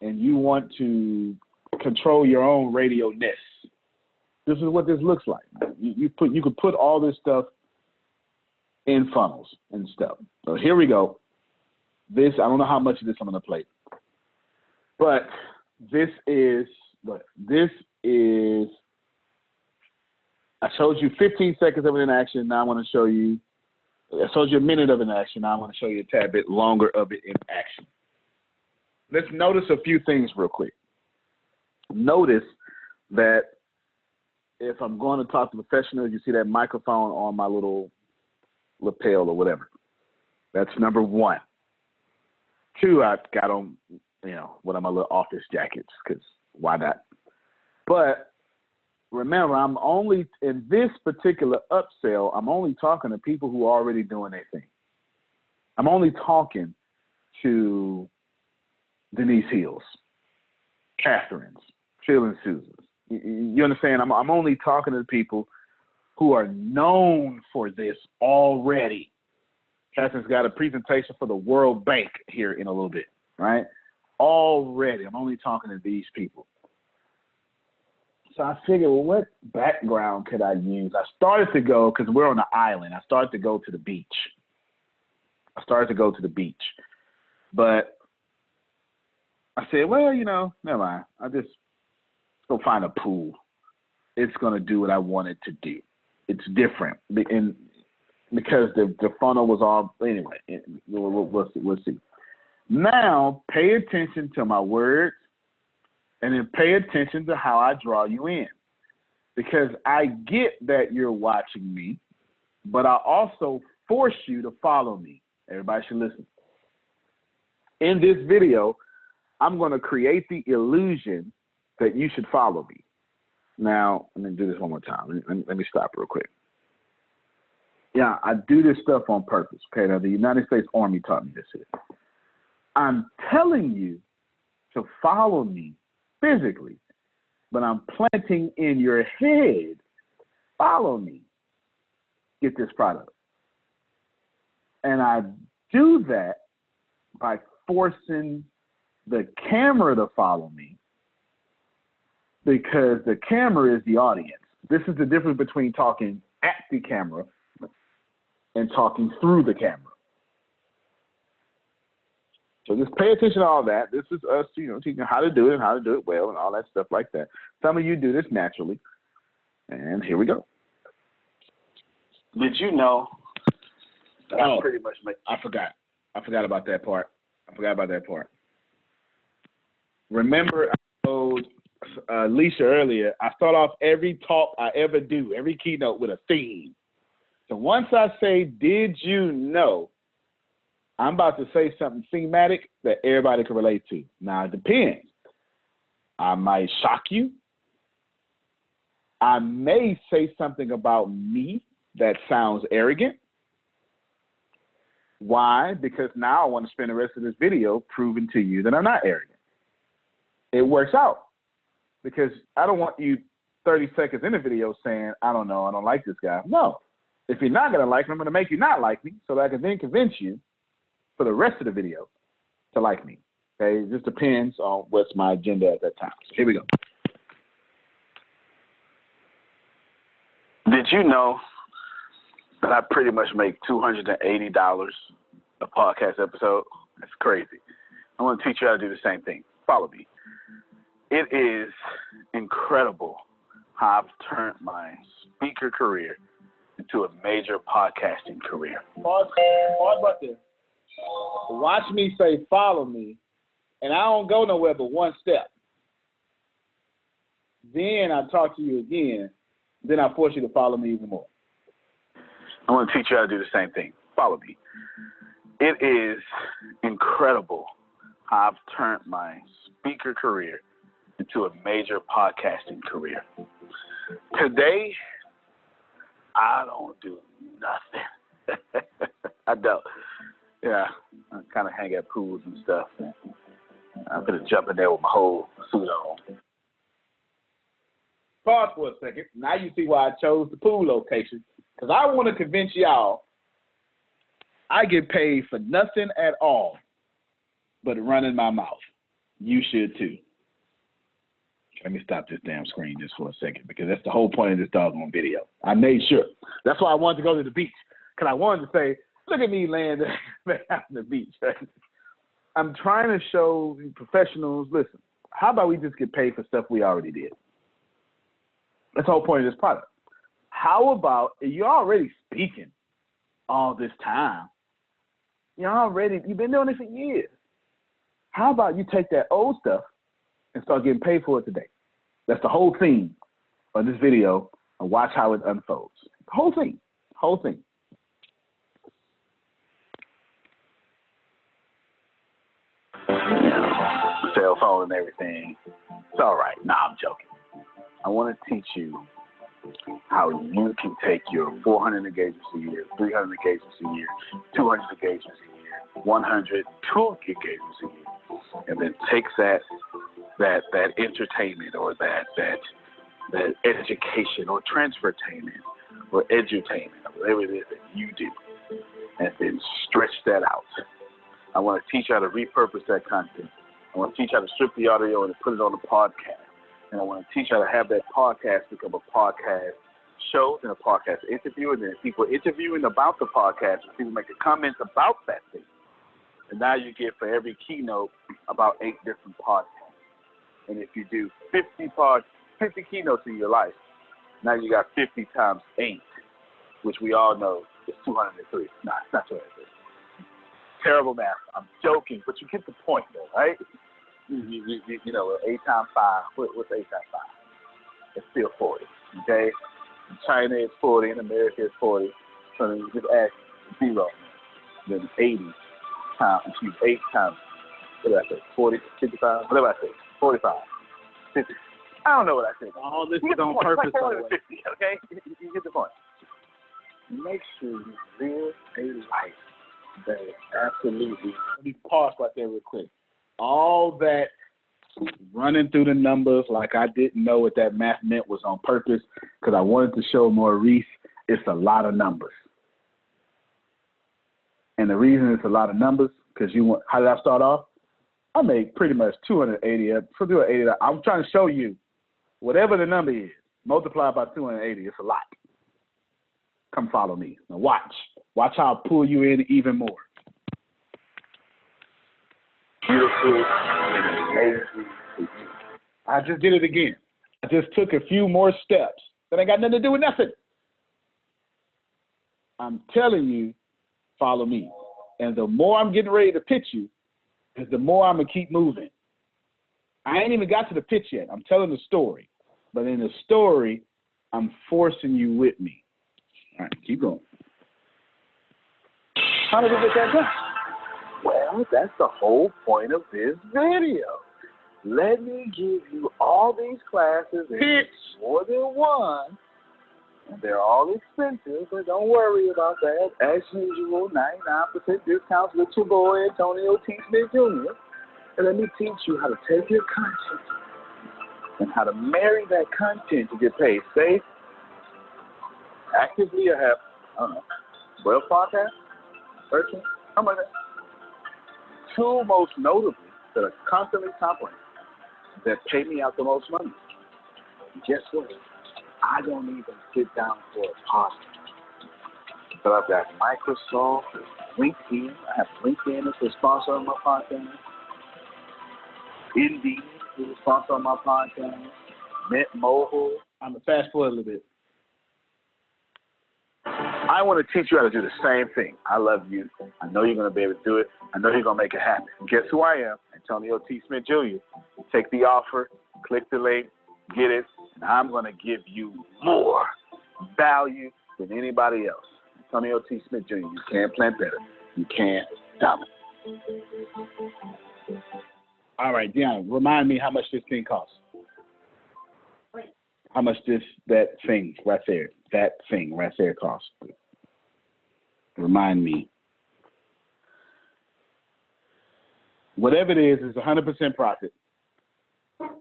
and you want to control your own radio-ness, this is what this looks like. You could put all this stuff in funnels and stuff. So here we go. This, I don't know how much of this I'm going to play, but this is, I showed you 15 seconds of it in action. Now I want to show you, I showed you a minute of it in action. Now I want to show you a tad bit longer of it in action. Let's notice a few things real quick. Notice that if I'm going to talk to professionals, you see that microphone on my little lapel or whatever. That's number one. Two, I got on, one of my little office jackets, because why not? But remember, I'm only, in this particular upsell, I'm only talking to people who are already doing their thing. I'm only talking to Denise Hills, Catherine's, Phil and Susan's. You understand? I'm only talking to people who are known for this already. Catherine's got a presentation for the World Bank here in a little bit, right? Already, I'm only talking to these people. So I figured, well, what background could I use? I started to go, because we're on an island, I started to go to the beach. But I said, well, never mind. I'll just go find a pool. it's going to do what I want it to do. It's different. And because the funnel was all, anyway, we'll see. Now, pay attention to my words, and then pay attention to how I draw you in. Because I get that you're watching me, but I also force you to follow me. Everybody should listen. In this video, I'm going to create the illusion that you should follow me. Now, let me do this one more time. Let me stop real quick. Yeah, I do this stuff on purpose. Okay, now the United States Army taught me this here. I'm telling you to follow me physically, but I'm planting in your head, follow me, get this product. And I do that by forcing the camera to follow me, because the camera is the audience. This is the difference between talking at the camera and talking through the camera. So just pay attention to all that. This is us, teaching how to do it and how to do it well and all that stuff like that. Some of you do this naturally. And here we go. Did you know that I pretty much I forgot about that part. Remember, I told Alicia earlier, I start off every talk I ever do, every keynote with a theme. So once I say, did you know, I'm about to say something thematic that everybody can relate to. Now, it depends. I might shock you. I may say something about me that sounds arrogant. Why? Because now I want to spend the rest of this video proving to you that I'm not arrogant. It works out, because I don't want you 30 seconds in the video saying, I don't know, I don't like this guy. No. If you're not going to like me, I'm going to make you not like me so that I can then convince you for the rest of the video to like me. Okay? It just depends on what's my agenda at that time. So here we go. Did you know that I pretty much make $280 a podcast episode? That's crazy. I want to teach you how to do the same thing. Follow me. It is incredible how I've turned my speaker career into a major podcasting career. Pause right there. Watch me say, follow me, and I don't go nowhere but one step. Then I talk to you again. Then I force you to follow me even more. I want to teach you how to do the same thing. Follow me. It is incredible how I've turned my speaker career into a major podcasting career. Today, I don't do nothing. I don't. Yeah, I kind of hang at pools and stuff. I'm going to jump in there with my whole suit on. Pause for a second. Now you see why I chose the pool location. Because I want to convince y'all I get paid for nothing at all but running my mouth. You should too. Let me stop this damn screen just for a second, because that's the whole point of this doggone video. I made sure. That's why I wanted to go to the beach, because I wanted to say, look at me laying there on the beach. I'm trying to show professionals, listen, how about we just get paid for stuff we already did? That's the whole point of this product. How about, you're already speaking all this time. You've been doing this for years. How about you take that old stuff and start getting paid for it today? That's the whole theme of this video, and watch how it unfolds. The whole thing. Cell phone and everything. It's all right. Nah, I'm joking. I want to teach you how you can take your 400 engagements a year, 300 engagements a year, 200 engagements a year, 100, 200 engagements a year, and then take that entertainment or that education or transfertainment or edutainment, or whatever it is that you do, and then stretch that out. I want to teach you how to repurpose that content. I want to teach you how to strip the audio and put it on a podcast. And I want to teach you how to have that podcast become a podcast show and a podcast interview, and then people interviewing about the podcast, and people making comments about that thing. And now you get, for every keynote, about 8 different podcasts. And if you do 50 keynotes in your life, Now you got 50 times 8, which we all know is 203. Nah, it's not 203. Terrible math. I'm joking, but you get the point, though, right? You know, 8 times 5. What's 8 times 5? It's still 40. Okay. In China it's 40. In America it's 40. So then you just add 0. Then 80 times. 8 times. What did I say? 40, 55. What did I say? 45, 50. I don't know what I said. All this is on purpose, by the way. 50, okay? You get the point. Make sure you live a life that is absolutely. Let me pause right there real quick. All that running through the numbers like I didn't know what that math meant was on purpose because I wanted to show Maurice it's a lot of numbers. And the reason it's a lot of numbers, because how did I start off? I made pretty much 280. I'm trying to show you whatever the number is, multiplied by 280, it's a lot. Come follow me. Now watch. Watch how I pull you in even more. Beautiful and amazing. I just did it again. I just took a few more steps that ain't got nothing to do with nothing. I'm telling you, follow me. And the more I'm getting ready to pitch you, is the more I'm going to keep moving. I ain't even got to the pitch yet. I'm telling the story. But in the story, I'm forcing you with me. All right, keep going. How did we get that done? Well, that's the whole point of this video. Let me give you all these classes, and more than one, and they're all expensive, but don't worry about that. As usual, 99% discounts with your boy, Antonio T. Smith Jr. And let me teach you how to take your content and how to marry that content to get paid. Safe, actively, I have, 12 podcasts, 13, something like that. 2 most notably that are constantly top ranked that pay me out the most money. And guess what? I don't even sit down for a podcast. But I've got Microsoft, LinkedIn. I have LinkedIn as a sponsor of my podcast. Indeed is a sponsor of my podcast. NetMobile. I'm going to fast forward a little bit. I want to teach you how to do the same thing. I love you. I know you're going to be able to do it. I know you're going to make it happen. Guess who I am? Antonio T. Smith Jr. Take the offer, click the link, get it, and I'm going to give you more value than anybody else. Antonio T. Smith Jr. You can't plan better. You can't dominate. All right, Deanna, remind me how much this thing costs. How much that thing right there costs. Remind me. Whatever it is 100% profit.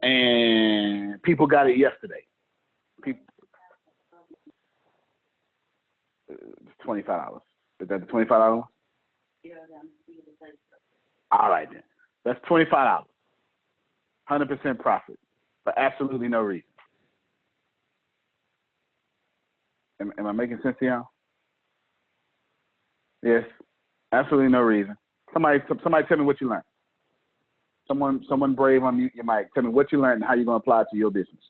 And people got it yesterday. It's $25. Is that the $25? All right, then. That's $25. 100% profit for absolutely no reason. Am I making sense to y'all? Yes. Absolutely no reason. Somebody tell me what you learned. Someone brave, unmute your mic. Tell me what you learned and how you're going to apply it to your business.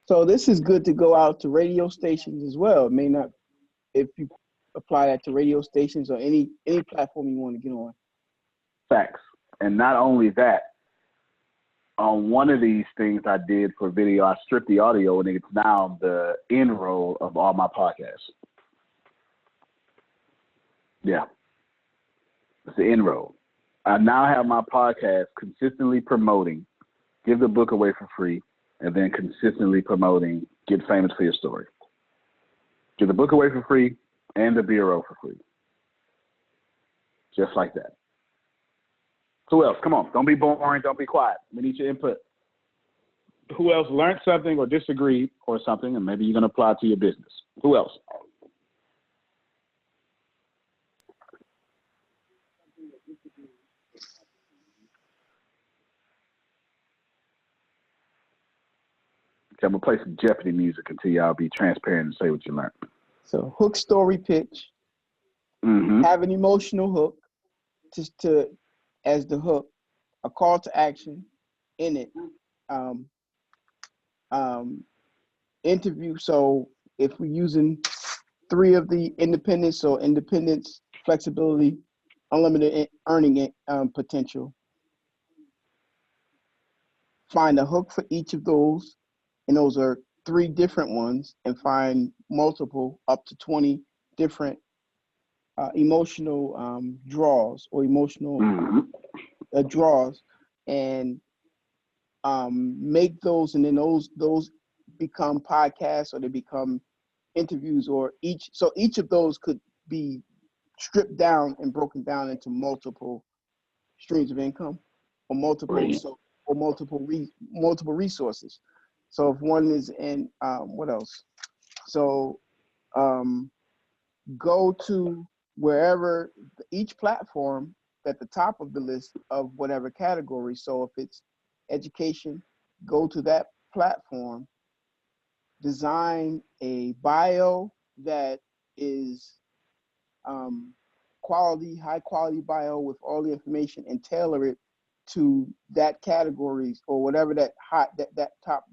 So this is good to go out to radio stations as well. It may not, if you apply that to radio stations or any platform you want to get on. Facts. And not only that, on one of these things I did for video, I stripped the audio and it's now the end roll of all my podcasts. Yeah. It's the end roll. I now have my podcast consistently promoting Give the Book Away for Free and then consistently promoting Get Famous for Your Story. Give the book away for free and the bureau for free. Just like that. Who else? Come on. Don't be boring. Don't be quiet. We need your input. Who else learned something or disagreed or something and maybe you're going to apply it to your business? Who else? Okay, I'm going to play some Jeopardy music until y'all be transparent and say what you learned. So hook, story, pitch. Mm-hmm. Have an emotional hook as the hook. a call to action in it. Interview. So if we're using 3 of the independence, so independence, flexibility, unlimited earning potential. Find a hook for each of those, and those are 3 different ones, and find multiple up to 20 different emotional draws or emotional draws, and make those, and then those become podcasts, or they become interviews, or each of those could be stripped down and broken down into multiple streams of income, or multiple resources. So if one is in what else? So go to wherever, each platform at the top of the list of whatever category. So if it's education, go to that platform, design a bio that is high quality bio with all the information, and tailor it to that categories, or whatever that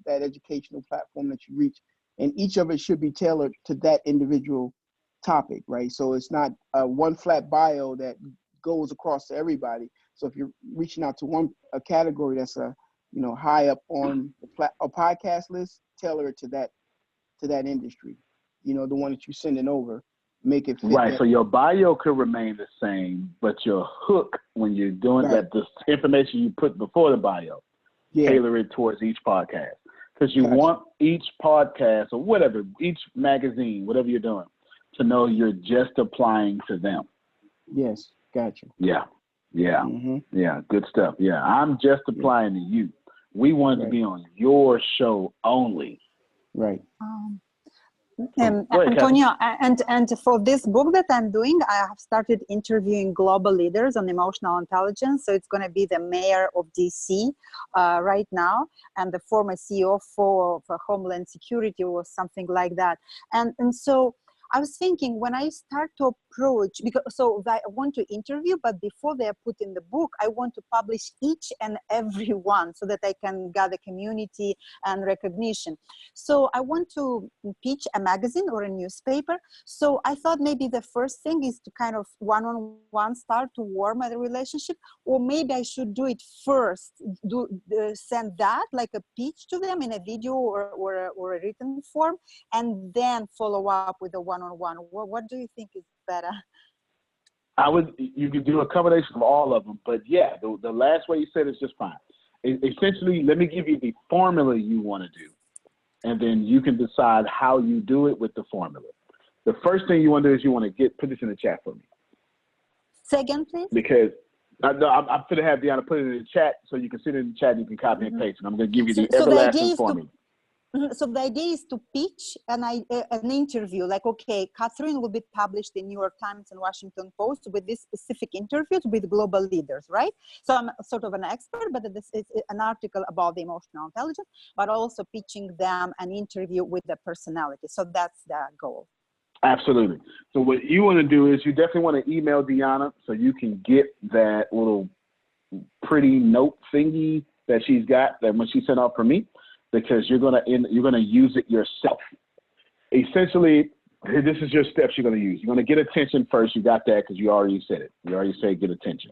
educational platform that you reach. And each of it should be tailored to that individual topic, right? So it's not one flat bio that goes across to everybody. So if you're reaching out to a category that's high up on a podcast list, tailor it to that industry. The one that you're sending over, make it fit. Right. So your bio could remain the same, but your hook, when you're doing that, the information you put before the bio, tailor it towards each podcast. Because you want each podcast or whatever, each magazine, whatever you're doing, to know you're just applying to them. Yes. Gotcha. Yeah. Yeah. Yeah. Good stuff. Yeah. I'm just applying to you. We want to be on your show only. Right. Antonio, and for this book that I'm doing, I have started interviewing global leaders on emotional intelligence. So it's going to be the mayor of DC right now, and the former CEO for Homeland Security, or something like that. And so I was thinking, when I start to approach, so I want to interview, but before they are put in the book, I want to publish each and every one, so that I can gather community and recognition. So I want to pitch a magazine or a newspaper. So I thought maybe the first thing is to kind of one-on-one start to warm the relationship, or maybe I should do it first, send that like a pitch to them in a video or a written form, and then follow up with a one-on-one. What do you think is better? You could do a combination of all of them, but yeah, the last way you said is just fine. Essentially, let me give you the formula you want to do, and then you can decide how you do it with the formula. The first thing you want to do is you want to put this in the chat for me. Say again, please. Because I'm going to have Deanna put it in the chat, so you can sit in the chat and you can copy and paste, and I'm going to give you the everlasting formula. So the idea is to pitch an interview, like, okay, Catherine will be published in New York Times and Washington Post with this specific interviews with global leaders, right? So I'm sort of an expert, but this is an article about the emotional intelligence, but also pitching them an interview with the personality. So that's the goal. Absolutely. So what you want to do is you definitely want to email Deanna so you can get that little pretty note thingy that she's got, that when she sent out for me, because you're gonna use it yourself. Essentially, this is your steps you're gonna use. You're gonna get attention first. You got that because you already said it. You already said get attention.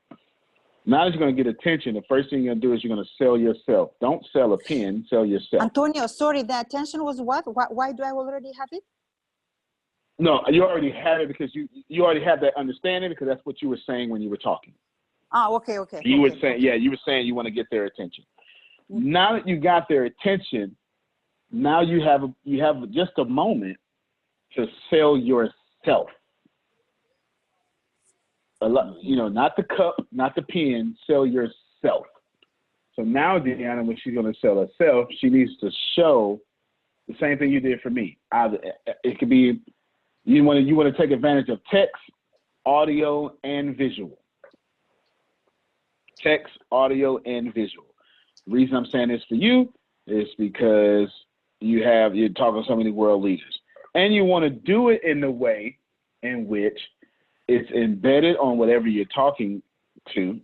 Now that you're gonna get attention, the first thing you're gonna do is you're gonna sell yourself. Don't sell a pen, sell yourself. Antonio, sorry, the attention was what? Why do I already have it? No, you already have it because you already have that understanding, because that's what you were saying when you were talking. Oh, okay. You were saying you want to get their attention. Now that you got their attention, now you have just a moment to sell yourself. Not the cup, not the pen, sell yourself. So now Deanna, when she's going to sell herself, she needs to show the same thing you did for me. It could be you want to take advantage of text, audio, and visual. Text, audio, and visual. The reason I'm saying this for you is because you're talking to so many world leaders, and you want to do it in the way in which it's embedded on whatever you're talking to,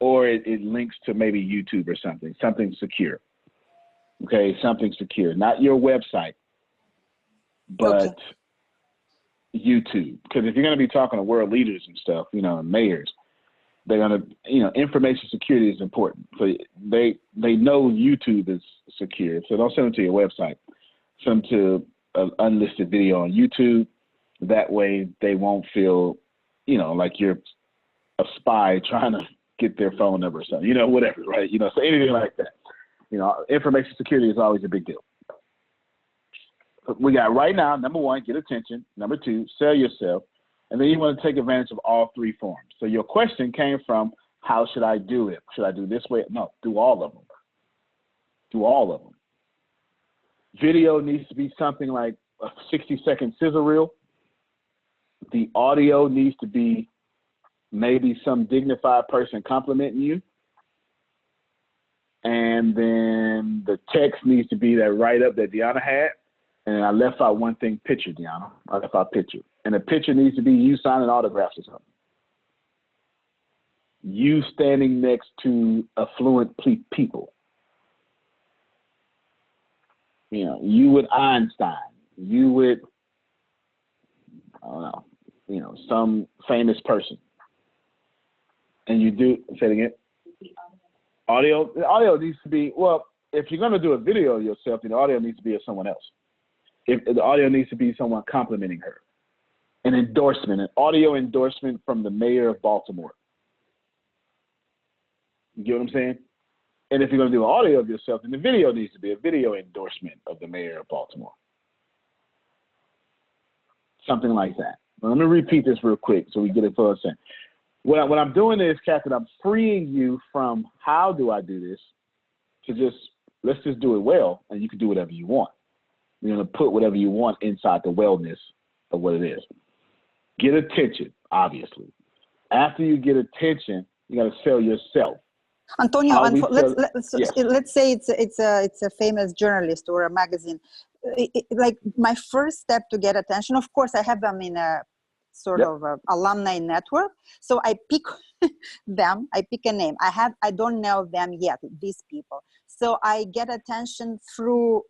or it links to maybe YouTube or something secure. Okay, something secure, not your website, but YouTube. Because if you're going to be talking to world leaders and stuff, and mayors, they're going to, information security is important. So they know YouTube is secure. So don't send them to your website. Send them to an unlisted video on YouTube. That way they won't feel, like you're a spy trying to get their phone number or something, whatever, right? So anything like that. Information security is always a big deal. We got right now, number one, get attention. Number two, sell yourself. And then you want to take advantage of all three forms. So your question came from, how should I do it? Should I do this way? No, do all of them. Do all of them. Video needs to be something like a 60-second scissor reel. The audio needs to be maybe some dignified person complimenting you. And then the text needs to be that write-up that Deanna had. And I left out one thing, picture, Deanna. I left out picture. And the picture needs to be you signing autographs or something. You standing next to affluent people. You with Einstein. You with, I don't know, some famous person. And you do, say it again. Audio needs to be, well, if you're going to do a video of yourself, then the audio needs to be of someone else. If the audio needs to be someone complimenting her. An endorsement, an audio endorsement from the mayor of Baltimore. You get what I'm saying? And if you're going to do an audio of yourself, then the video needs to be a video endorsement of the mayor of Baltimore. Something like that. Now, let me repeat this real quick so we get it for a second. What I'm doing is, Captain, I'm freeing you from how do I do this to let's just do it well, and you can do whatever you want. You're going to put whatever you want inside the wellness of what it is. Get attention, obviously. After you get attention, you got to sell yourself. Antonio, Yes. let's say it's a famous journalist or a magazine. Like my first step to get attention, of course, I have them in a sort of a alumni network. So I pick them. I pick a name. I don't know them yet. These people. So I get attention through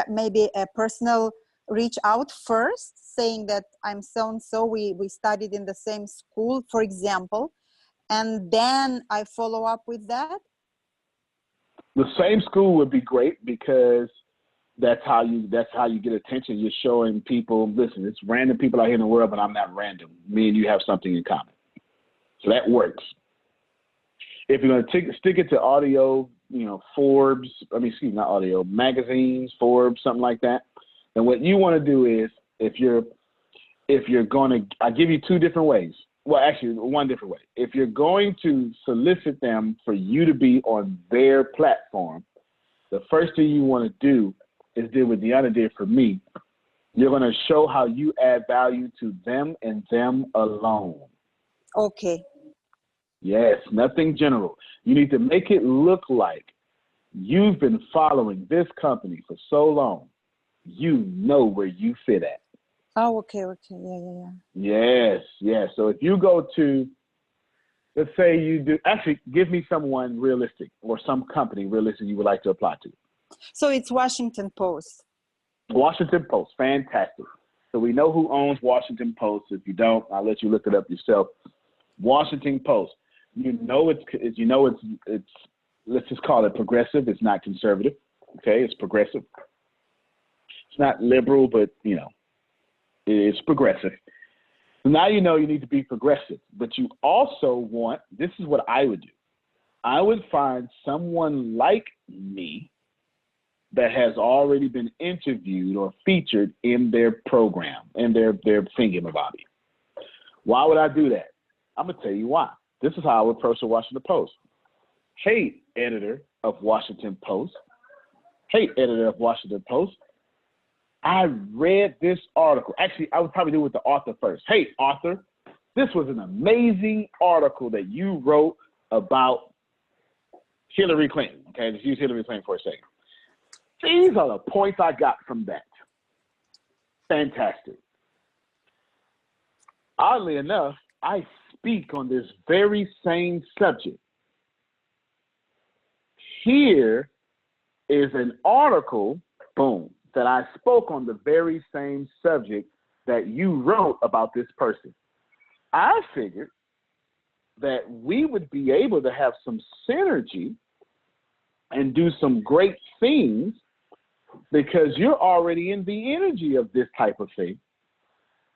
maybe a personal reach out first, saying that I'm so and so. We studied in the same school, for example. And then I follow up with that? The same school would be great because that's how you get attention. You're showing people, listen, it's random people out here in the world, but I'm not random. Me and you have something in common. So that works. If you're going to stick it to audio, Forbes, not audio, magazines, Forbes, something like that, then what you want to do is, if you're going to, I'll give you two different ways. Well, actually, one different way. If you're going to solicit them for you to be on their platform, the first thing you want to do is do what Deanna did for me. You're going to show how you add value to them and them alone. Okay. Yes, nothing general. You need to make it look like you've been following this company for so long. You know where you fit at. Oh, okay. Yeah. Yes. So if you go to, let's say you do, actually give me someone realistic or some company realistic you would like to apply to. So it's Washington Post. Washington Post, fantastic. So we know who owns Washington Post. If you don't, I'll let you look it up yourself. Washington Post. It's let's just call it progressive. It's not conservative. Okay, it's progressive. It's not liberal, but it's progressive. So now you know you need to be progressive, but you also want, this is what I would do. I would find someone like me that has already been interviewed or featured in their program, in their thingamabobby. Why would I do that? I'm going to tell you why. This is how I would approach the Washington Post. Hey, editor of Washington Post. Hey, editor of Washington Post. I read this article. Actually, I would probably do it with the author first. Hey, author, this was an amazing article that you wrote about Hillary Clinton. Okay, let's use Hillary Clinton for a second. These are the points I got from that. Fantastic. Oddly enough, I speak on this very same subject here is an article, boom, that I spoke on the very same subject that you wrote about this person. I figured that we would be able to have some synergy and do some great things because you're already in the energy of this type of thing.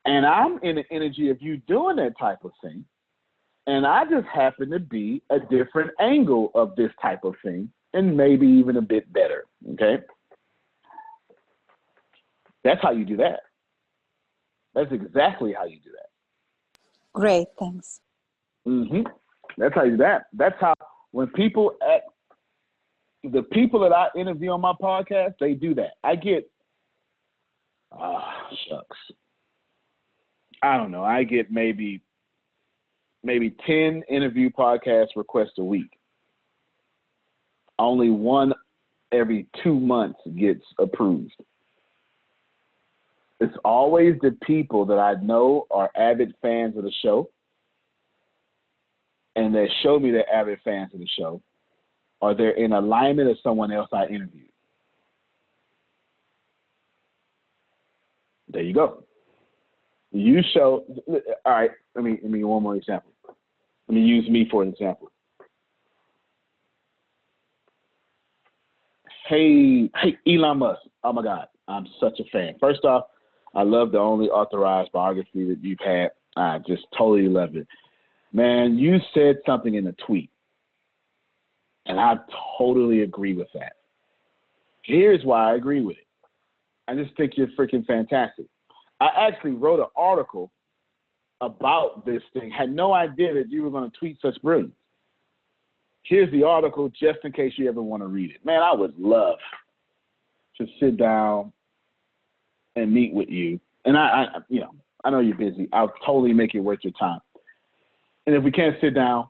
And I'm in the energy of you doing that type of thing. And I just happen to be a different angle of this type of thing and maybe even a bit better, okay? That's how you do that. That's exactly how you do that. Great, thanks. That's how you do that. That's how, when people the people that I interview on my podcast, they do that. I get, shucks. I don't know. I get maybe 10 interview podcast requests a week. Only one every 2 months gets approved. It's always the people that I know are avid fans of the show, and they show me they're avid fans of the show, or they're in alignment of someone else I interviewed. There you go. You show, all right, let me one more example. Let me use me for an example. Hey, Elon Musk. Oh my God, I'm such a fan. First off, I love the only authorized biography that you've had. I just totally love it. Man, you said something in a tweet, and I totally agree with that. Here's why I agree with it. I just think you're freaking fantastic. I actually wrote an article about this thing. Had no idea that you were going to tweet such brilliance. Here's the article just in case you ever want to read it. Man, I would love to sit down and meet with you. And I know you're busy. I'll totally make it worth your time. And if we can't sit down,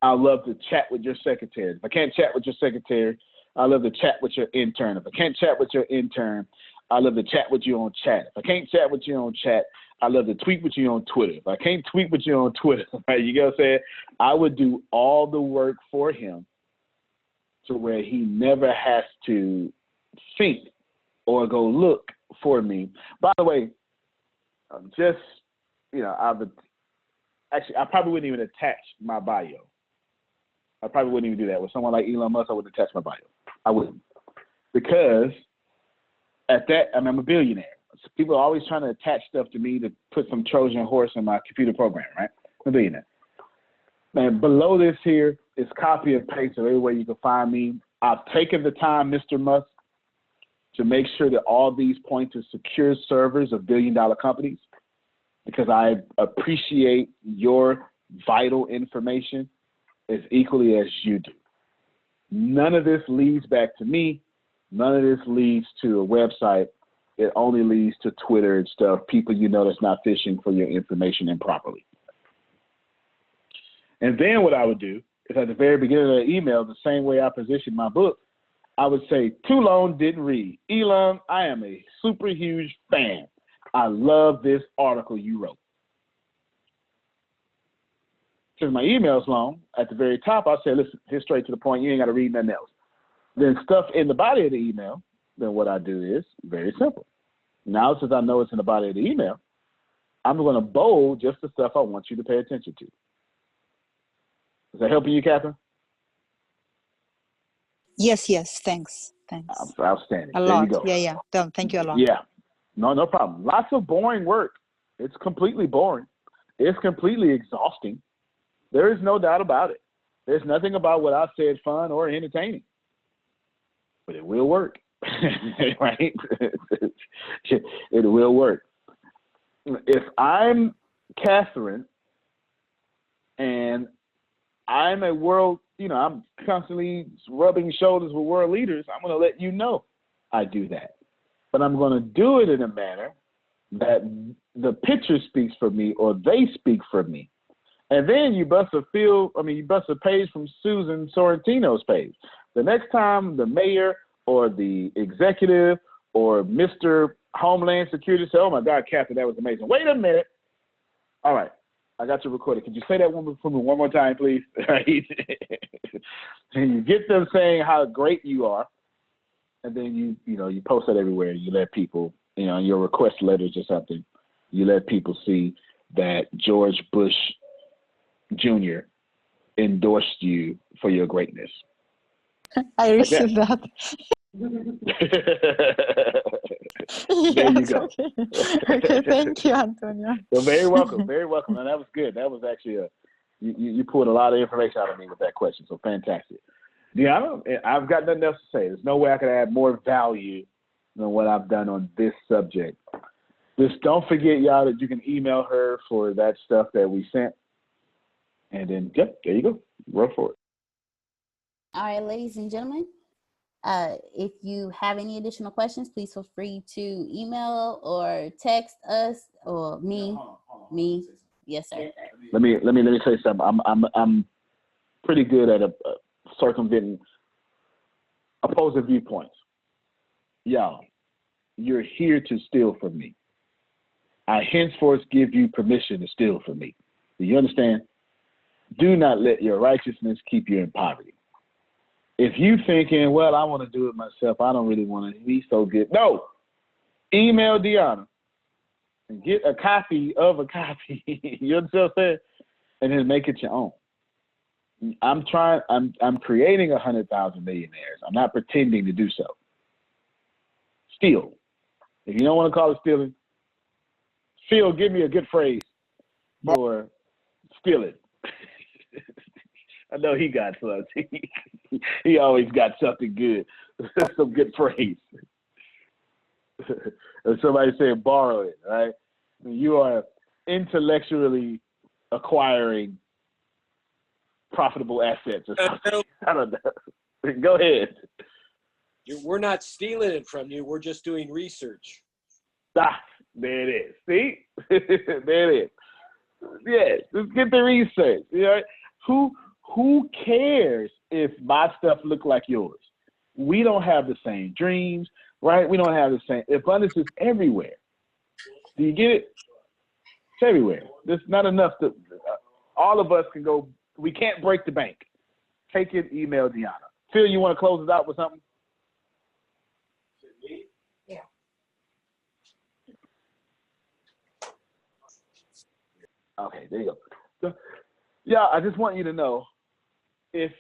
I'd love to chat with your secretary. If I can't chat with your secretary, I'd love to chat with your intern. If I can't chat with your intern, I'd love to chat with you on chat. If I can't chat with you on chat, I'd love to tweet with you on Twitter. If I can't tweet with you on Twitter, right, you know what I'm saying? I would do all the work for him to where he never has to think or go look for me. By the way, I probably wouldn't even attach my bio. I probably wouldn't even do that. With someone like Elon Musk, I wouldn't attach my bio. I wouldn't. Because at that, I'm a billionaire. So people are always trying to attach stuff to me to put some Trojan horse in my computer program, right? I'm a billionaire. And below this here is copy and paste of everywhere you can find me. I've taken the time, Mr. Musk, to make sure that all these points are secure servers of billion-dollar companies because I appreciate your vital information as equally as you do. None of this leads back to me. None of this leads to a website. It only leads to Twitter and stuff, people you know that's not fishing for your information improperly. And then what I would do is at the very beginning of the email, the same way I positioned my book, I would say, too long, didn't read. Elon, I am a super huge fan. I love this article you wrote. Since my email's long, at the very top, I'll say, listen, here's straight to the point. You ain't got to read nothing else. Then stuff in the body of the email, then what I do is very simple. Now, since I know it's in the body of the email, I'm going to bold just the stuff I want you to pay attention to. Is that helping you, Catherine? Yes, thanks. Outstanding. A there lot. You go. Yeah. Thank you a lot. Yeah. No problem. Lots of boring work. It's completely boring. It's completely exhausting. There is no doubt about it. There's nothing about what I said fun or entertaining. But it will work. Right? It will work. If I'm Catherine and I'm a world, I'm constantly rubbing shoulders with world leaders, I'm going to let you know I do that. But I'm going to do it in a manner that the picture speaks for me or they speak for me. And then you bust a page from Susan Sorrentino's page. The next time the mayor or the executive or Mr. Homeland Security say, oh my God, Catherine, that was amazing. Wait a minute. All right. I got you recorded. Could you say that for me one more time, please? Right. And you get them saying how great you are, and then you post that everywhere. You let people, your request letters or something. You let people see that George Bush Jr. endorsed you for your greatness. I received that. There you go. Okay. Okay, thank you, Antonio. You're very welcome. Very welcome. And that was good. That was actually you pulled a lot of information out of me with that question. So fantastic. Deanna, I've got nothing else to say. There's no way I could add more value than what I've done on this subject. Just don't forget, y'all, that you can email her for that stuff that we sent. And then, yep, there you go. Roll for it. All right, ladies and gentlemen, if you have any additional questions, please feel free to email or text us or me. Yes, sir. Let me say something. I'm pretty good at circumventing opposing viewpoints. Y'all, you're here to steal from me. I henceforth give you permission to steal from me. Do you understand? Do not let your righteousness keep you in poverty. If you thinking, well, I want to do it myself, I don't really want to be so good. No, email Deanna and get a copy of a copy. You understand what I'm saying? And then make it your own. I'm creating 100,000 millionaires. I'm not pretending to do so. Steal. If you don't want to call it stealing, Phil, give me a good phrase for stealing. I know he got something. He always got something good. Some good phrase. And somebody said borrow it, right? You are intellectually acquiring profitable assets or something. I don't know. Go ahead. We're not stealing it from you. We're just doing research. Ah, there it is. See? There it is. Yes, just get the research. You know? Who cares if my stuff look like yours? We don't have the same dreams, right? We don't have the same. Abundance is everywhere. Do you get it? It's everywhere. There's not enough to. All of us can go. We can't break the bank. Take it. Email Deanna. Phil, you want to close it out with something? Yeah. Okay, there you go. So, yeah, I just want you to know if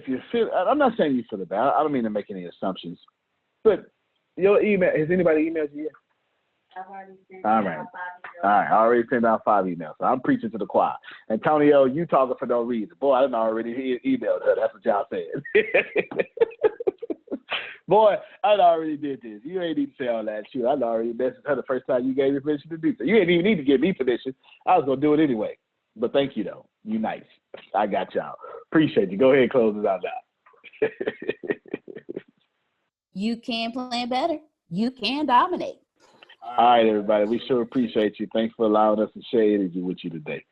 you feel, I'm not saying you feel the bad. I don't mean to make any assumptions, but your email, has anybody emailed you yet? I've already sent All right. All right, I already sent out 5 emails. So I'm preaching to the choir. Antonio, you talking for no reason. Boy, I done already emailed her. That's what y'all said. Boy, I already did this. You ain't need to say all that. Shoot, I already messaged her the first time you gave me permission to do so. You didn't even need to give me permission. I was going to do it anyway. But thank you, though. You nice. I got y'all. Appreciate you. Go ahead and close this out now. You can plan better. You can dominate. All right, everybody. We sure appreciate you. Thanks for allowing us to share energy with you today.